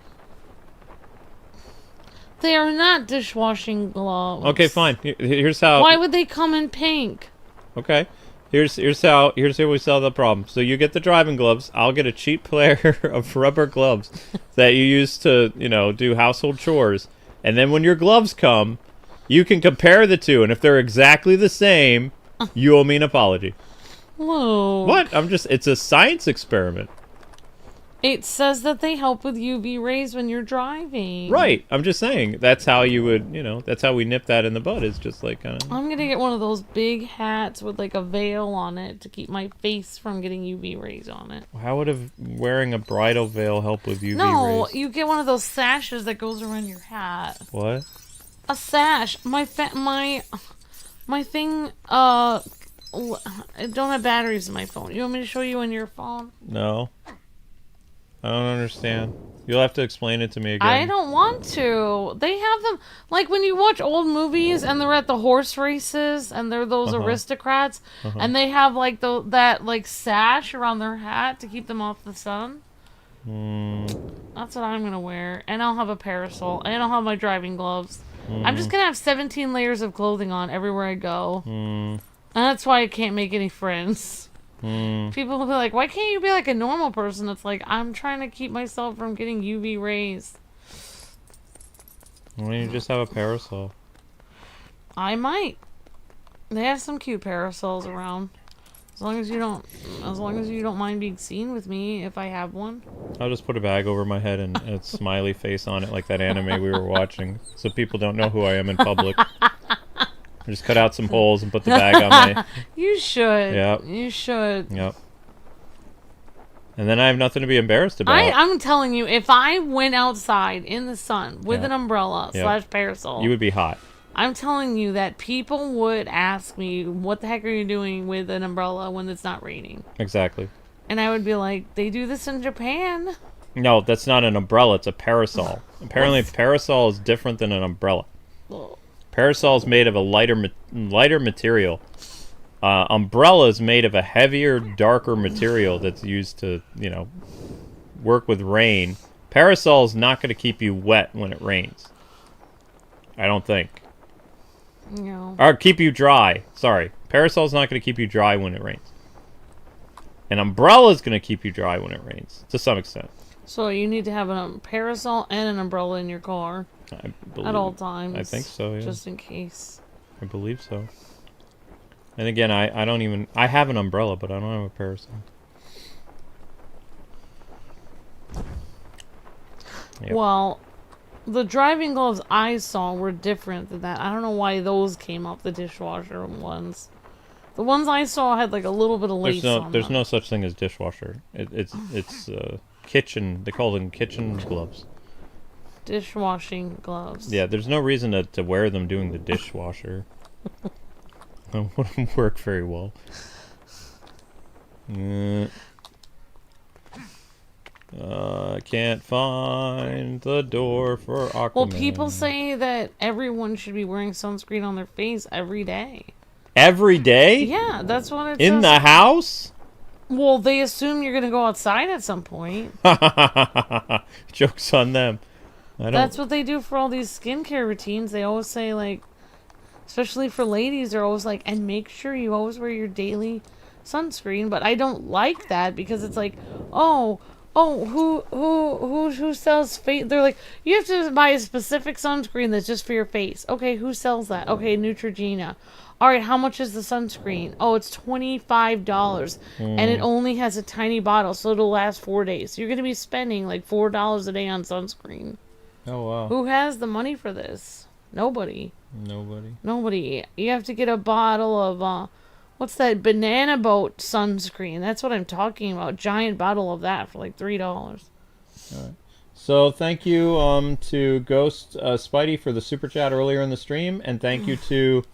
They are not dishwashing gloves. Okay, fine. Here's how. Why would they come in pink? Okay. Here's how we solve the problem. So you get the driving gloves. I'll get a cheap pair of rubber gloves that you use to, do household chores. And then when your gloves come, you can compare the two. And if they're exactly the same, you owe me an apology. Whoa. What? It's a science experiment. It says that they help with UV rays when you're driving. Right. I'm just saying. That's how you would, that's how we nip that in the bud. Is just like kind of... I'm going to get one of those big hats with like a veil on it to keep my face from getting UV rays on it. How would wearing a bridal veil help with UV rays? No, you get one of those sashes that goes around your hat. What? A sash. My thing, I don't have batteries in my phone. You want me to show you on your phone? No. I don't understand. You'll have to explain it to me again. I don't want to. They have them, like when you watch old movies and they're at the horse races and they're those aristocrats and they have like that like sash around their hat to keep them off the sun. That's what I'm going to wear. And I'll have a parasol. And I'll have my driving gloves. I'm just going to have 17 layers of clothing on everywhere I go. And that's why I can't make any friends. People will be like, why can't you be like a normal person? It's like, I'm trying to keep myself from getting UV rays. Why don't you just have a parasol? I might. They have some cute parasols around. As long as you don't mind being seen with me if I have one. I'll just put a bag over my head and a smiley face on it like that anime we were watching, so people don't know who I am in public. Just cut out some holes and put the bag on my... You should. Yep. You should. Yep. And then I have nothing to be embarrassed about. I'm telling you, if I went outside in the sun with an umbrella / parasol... You would be hot. I'm telling you that people would ask me, what the heck are you doing with an umbrella when it's not raining? Exactly. And I would be like, they do this in Japan. No, that's not an umbrella. It's a parasol. Apparently, a parasol is different than an umbrella. Parasol is made of a lighter material. Umbrella is made of a heavier, darker material that's used to, work with rain. Parasol is not going to keep you wet when it rains. I don't think. No. Or keep you dry. Sorry. Parasol is not going to keep you dry when it rains. An umbrella is going to keep you dry when it rains, to some extent. So you need to have a parasol and an umbrella in your car. At all times. I think so, yeah. Just in case. I believe so. And again, I have an umbrella, but I don't have a parasol. Yep. Well, the driving gloves I saw were different than that. I don't know why those came up, the dishwasher ones. The ones I saw had like a little bit of lace on them. There's no such thing as dishwasher. It's kitchen. They call them kitchen gloves. Dishwashing gloves. Yeah, there's no reason to wear them doing the dishwasher. That wouldn't work very well. Can't find the door for Aquaman. Well, people say that everyone should be wearing sunscreen on their face every day. Every day? Yeah, that's what it In says. the house? Well, they assume you're going to go outside at some point. Joke's on them. That's what they do for all these skincare routines. They always say, like, especially for ladies, they're always like, and make sure you always wear your daily sunscreen. But I don't like that because it's like, who sells face? They're like, you have to buy a specific sunscreen that's just for your face. Okay, who sells that? Okay, Neutrogena. All right, how much is the sunscreen? Oh, it's $25, and it only has a tiny bottle, so it'll last 4 days. You're going to be spending like $4 a day on sunscreen. Oh, wow. Who has the money for this? Nobody. Nobody. You have to get a bottle of, what's that, banana boat sunscreen. That's what I'm talking about. Giant bottle of that for like $3. All right. So thank you to Ghost Spidey for the super chat earlier in the stream, and thank you to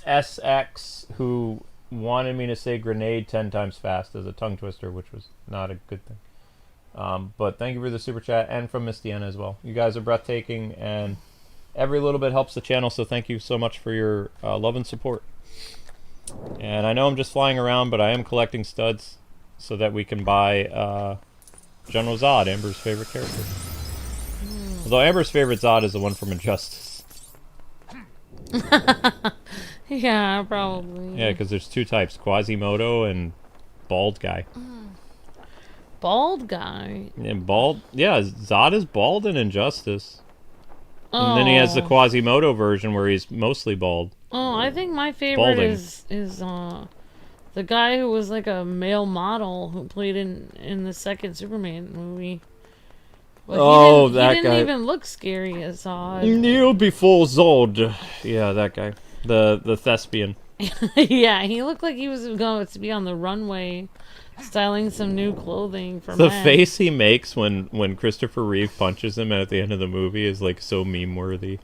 SX, who wanted me to say grenade 10 times fast as a tongue twister, which was not a good thing. But thank you for the super chat, and from Miss Deanna as well. You guys are breathtaking, and every little bit helps the channel, so thank you so much for your love and support. And I know I'm just flying around, but I am collecting studs so that we can buy General Zod, Amber's favorite character. Although Amber's favorite Zod is the one from Injustice. Yeah, probably. Yeah, because there's two types, Quasimodo and bald guy. Bald guy? And bald, yeah, Zod is bald in Injustice. Oh. And then he has the Quasimodo version where he's mostly bald. Oh, I think my favorite is the guy who was like a male model who played in the second Superman movie. But that he guy. didn't even look scary as Zod. Kneel before Zod. Yeah, that guy. The thespian. Yeah, he looked like he was going to be on the runway styling some new clothing for The men. face he makes when Christopher Reeve punches him at the end of the movie is like so meme worthy.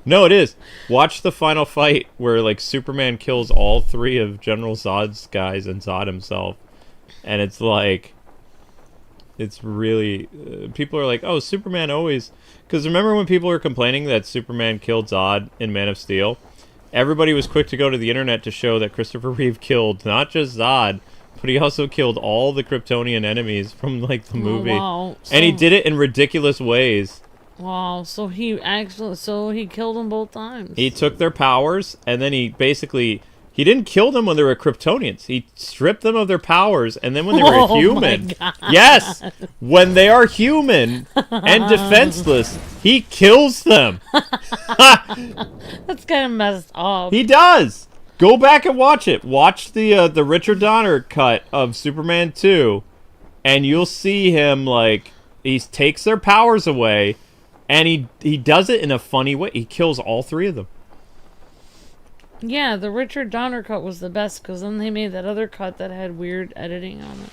No, it is. Watch the final fight where like Superman kills all three of General Zod's guys and Zod himself, and it's like, it's really people are like, oh, Superman always, because remember when people were complaining that Superman killed Zod in Man of Steel? Everybody was quick to go to the internet to show that Christopher Reeve killed not just Zod, but he also killed all the Kryptonian enemies from like the movie. Wow. And he did it in ridiculous ways. Wow, so he killed them both times. He took their powers, and then he didn't kill them when they were Kryptonians. He stripped them of their powers, and then when they were human, yes, when they are human and defenseless, he kills them. That's kind of messed up. He does. Go back and watch it. Watch the Richard Donner cut of Superman 2, and you'll see him like he takes their powers away. And he does it in a funny way. He kills all three of them. Yeah, the Richard Donner cut was the best because then they made that other cut that had weird editing on it.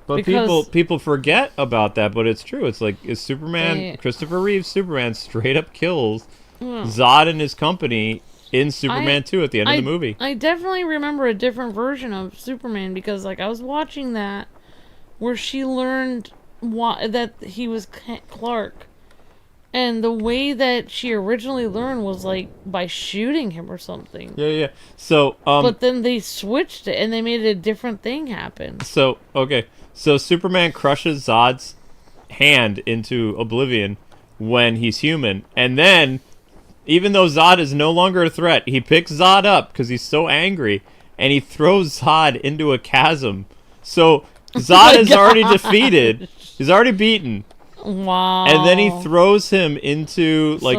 But people forget about that, but it's true. It's like Christopher Reeve's Superman straight up kills Zod and his company in Superman 2 at the end of the movie. I definitely remember a different version of Superman because like I was watching that where she learned that he was Clark. And the way that she originally learned was like by shooting him or something. Yeah. So, but then they switched it and they made a different thing happen. So Superman crushes Zod's hand into oblivion when he's human, and then, even though Zod is no longer a threat, he picks Zod up because he's so angry, and he throws Zod into a chasm. So Zod is already defeated. He's already beaten. Wow. And then he throws him into like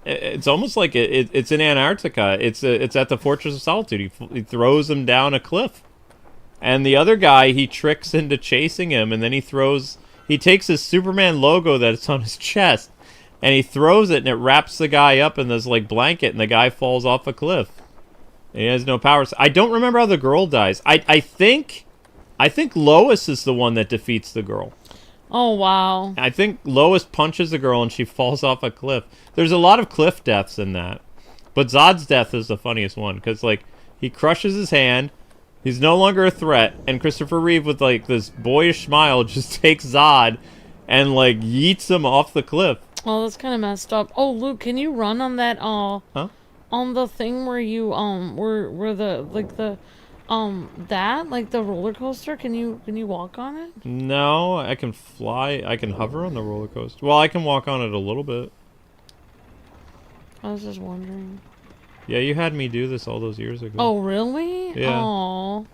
it's almost like it's in Antarctica. It's at the Fortress of Solitude. He throws him down a cliff. And the other guy he tricks into chasing him, and then he takes his Superman logo that's on his chest and he throws it, and it wraps the guy up in this like blanket, and the guy falls off a cliff. And he has no powers. I don't remember how the girl dies. I think I think Lois is the one that defeats the girl. Oh, wow. I think Lois punches the girl and she falls off a cliff. There's a lot of cliff deaths in that. But Zod's death is the funniest one, because, like, he crushes his hand, he's no longer a threat, and Christopher Reeve, with, like, this boyish smile, just takes Zod and, like, yeets him off the cliff. Oh, that's kind of messed up. Oh, Luke, can you run on that, Huh? on the thing where you, where the, like, the, that, like, the roller coaster? Can you walk on it? No, I can fly. I can hover on the roller coaster. Well, I can walk on it a little bit. I was just wondering. Yeah, you had me do this all those years ago. Oh, really? Yeah. Oh.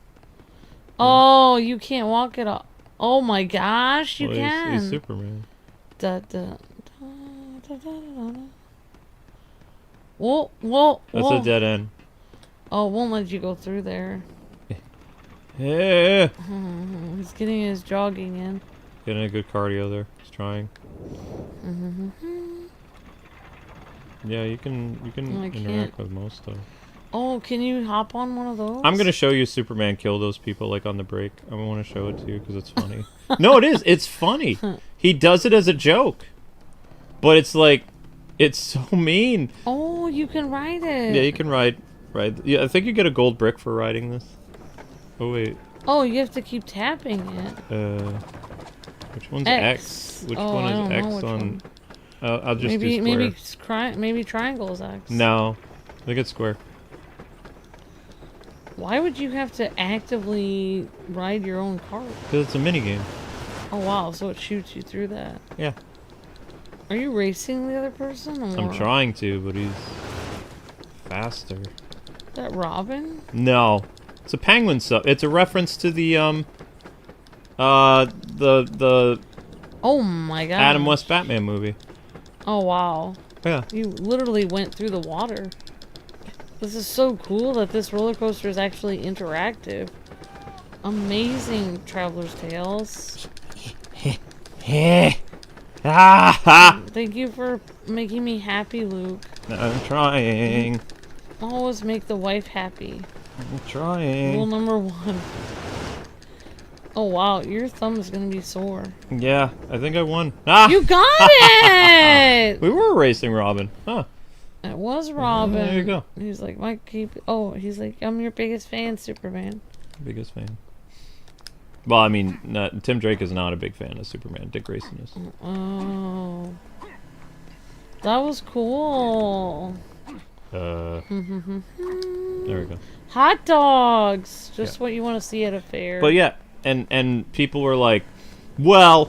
Oh, you can't walk it up. Oh my gosh, you Well, can. He's Superman. Da, da, da, da, da, da, da. Whoa, whoa, That's whoa. a dead end. Oh, it won't let you go through there. Yeah. He's getting his jogging in. Getting a good cardio there. He's trying. Yeah, you can I interact can't. with most stuff. Oh, can you hop on one of those? I'm gonna show you Superman kill those people, like, on the break. I want to show it to you because it's funny. No, it is. It's funny. He does it as a joke, but it's like, it's so mean. Oh, you can ride it. Yeah, you can ride. Yeah, I think you get a gold brick for riding this. Oh wait. Oh, you have to keep tapping it. Which one's X. X? Which Oh, one I is don't know X which on? one. I'll just do square. maybe triangle's X. No, I think it's square. Why would you have to actively ride your own cart? Because it's a mini game. Oh wow, so it shoots you through that. Yeah. Are you racing the other person? Or I'm trying to, but he's faster. Is that Robin? No, it's a penguin sub. It's a reference to the Oh my god. Adam West Batman movie. Oh wow. Yeah. You literally went through the water. This is so cool that this roller coaster is actually interactive. Amazing Traveler's Tales. Thank you for making me happy, Luke. I'm trying. Always make the wife happy. I'm trying. Rule number 1. Oh wow, your thumb is gonna be sore. Yeah, I think I won. Ah! You got it! We were racing Robin. Huh. It was Robin. There you go. He's like, Mike, keep. Oh, he's like, I'm your biggest fan, Superman. Biggest fan. Well, I mean, Tim Drake is not a big fan of Superman. Dick Grayson is. Oh. That was cool. There we go. Hot dogs! Just Yeah. what you want to see at a fair. But yeah, and people were like, well,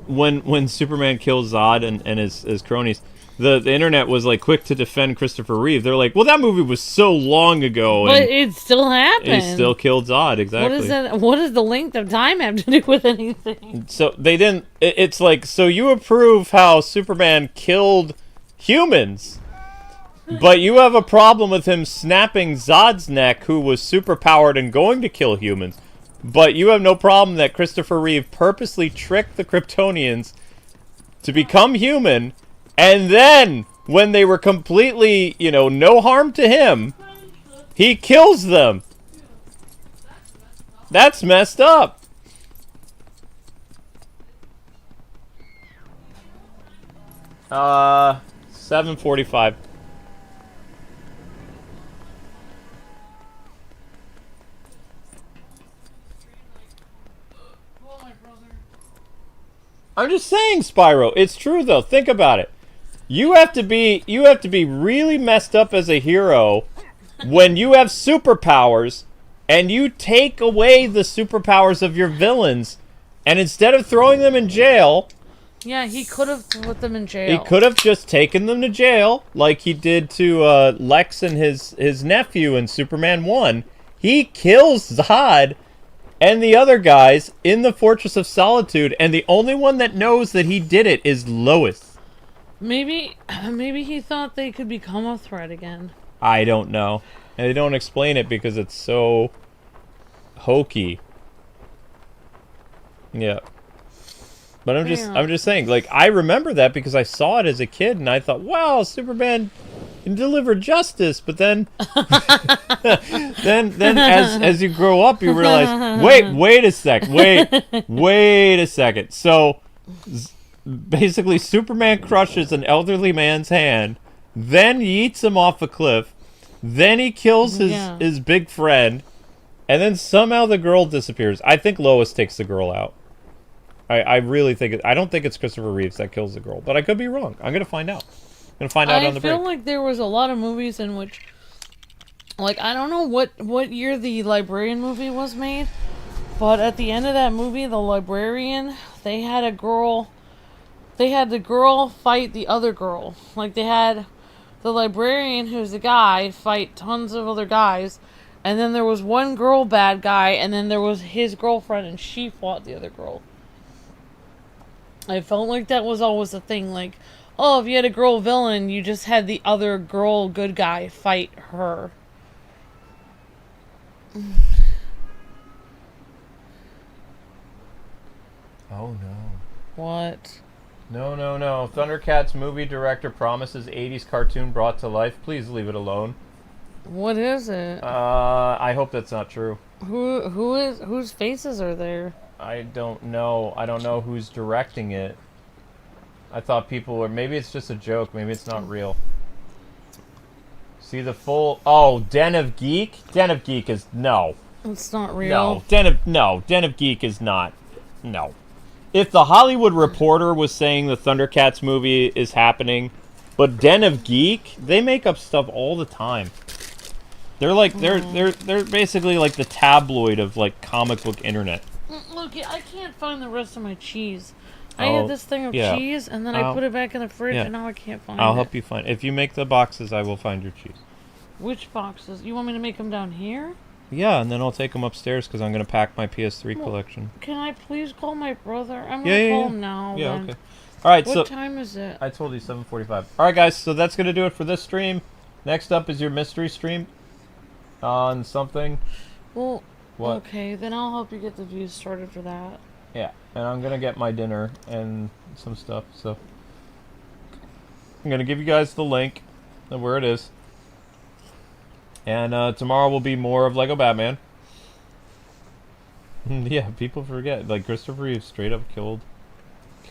when Superman kills Zod and his cronies, the internet was like quick to defend Christopher Reeve. They're like, well, that movie was so long ago, But and it still happened. he still killed Zod. Exactly. What is that? What does the length of time have to do with anything? So they didn't. It's like, so you approve how Superman killed humans, but you have a problem with him snapping Zod's neck, who was superpowered and going to kill humans. But you have no problem that Christopher Reeve purposely tricked the Kryptonians to become human, and then, when they were completely, no harm to him, he kills them. That's messed up. Uh, 7:45. I'm just saying, Spyro. It's true though. Think about it. You have to be really messed up as a hero when you have superpowers and you take away the superpowers of your villains, and instead of throwing them in jail, Yeah, he could have put them in jail. he could have just taken them to jail like he did to Lex and his nephew in Superman 1. He kills Zod and the other guys in the Fortress of Solitude, and the only one that knows that he did it is Lois. Maybe he thought they could become a threat again. I don't know. And they don't explain it because it's so hokey. Yeah. But I'm just saying, like, I remember that because I saw it as a kid and I thought, wow, Superman and deliver justice. But then, then as you grow up, you realize, wait a second. So basically, Superman crushes an elderly man's hand, then yeets him off a cliff, then he kills his big friend, and then somehow the girl disappears. I think Lois takes the girl out. I really think I don't think it's Christopher Reeves that kills the girl, but I could be wrong. I'm gonna find out. I'm gonna find out on the break. I feel like there was a lot of movies in which, like, I don't know what year the Librarian movie was made, but at the end of that movie, the Librarian, they had the girl fight the other girl. Like, they had the Librarian, who's a guy, fight tons of other guys, and then there was one girl bad guy, and then there was his girlfriend, and she fought the other girl. I felt like that was always a thing, like, oh, if you had a girl villain, you just had the other girl good guy fight her. Oh, no. What? No. Thundercats movie director promises 80s cartoon brought to life. Please leave it alone. What is it? I hope that's not true. Whose faces are there? I don't know. I don't know who's directing it. I thought people were... Maybe it's just a joke. Maybe it's not real. See the full... Oh, Den of Geek? Den of Geek is... No. It's not real. No. Den of Geek is not... No. If the Hollywood Reporter was saying the Thundercats movie is happening, but Den of Geek, they make up stuff all the time. They're like... They're basically like the tabloid of, like, comic book internet. Look, I can't find the rest of my cheese. I had this thing of cheese, and then I put it back in the fridge, and now I can't find it. I'll help you find it. If you make the boxes, I will find your cheese. Which boxes? You want me to make them down here? Yeah, and then I'll take them upstairs, because I'm going to pack my PS3 collection. Can I please call my brother? I'm going to call him now. Yeah, then. okay. All right, what time is it? I told you 7:45. All right, guys, so that's going to do it for this stream. Next up is your mystery stream on something. Well... What? Okay, then I'll help you get the views started for that. Yeah, and I'm going to get my dinner and some stuff, so... I'm going to give you guys the link of where it is. And tomorrow will be more of Lego Batman. Yeah, people forget. Like, Christopher Reeves straight up killed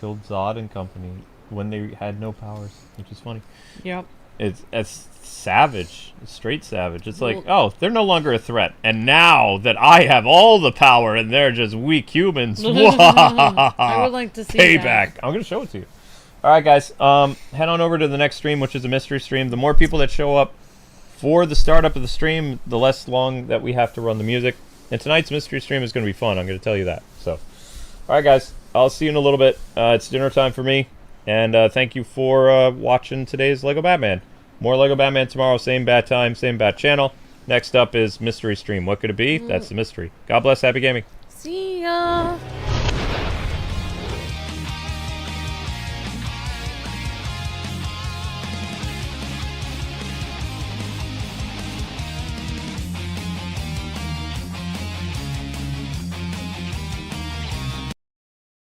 Zod and company when they had no powers, which is funny. Yep. It's savage. It's straight savage. It's like, oh, they're no longer a threat. And now that I have all the power and they're just weak humans. I would like to see Payback. that. I'm going to show it to you. All right, guys. Head on over to the next stream, which is a mystery stream. The more people that show up for the startup of the stream, the less long that we have to run the music. And tonight's mystery stream is going to be fun. I'm going to tell you that. So, all right, guys. I'll see you in a little bit. It's dinner time for me. And thank you for watching today's Lego Batman. More Lego Batman tomorrow, same bat time, same bat channel. Next up is Mystery Stream. What could it be? That's the mystery. God bless, happy gaming. See ya!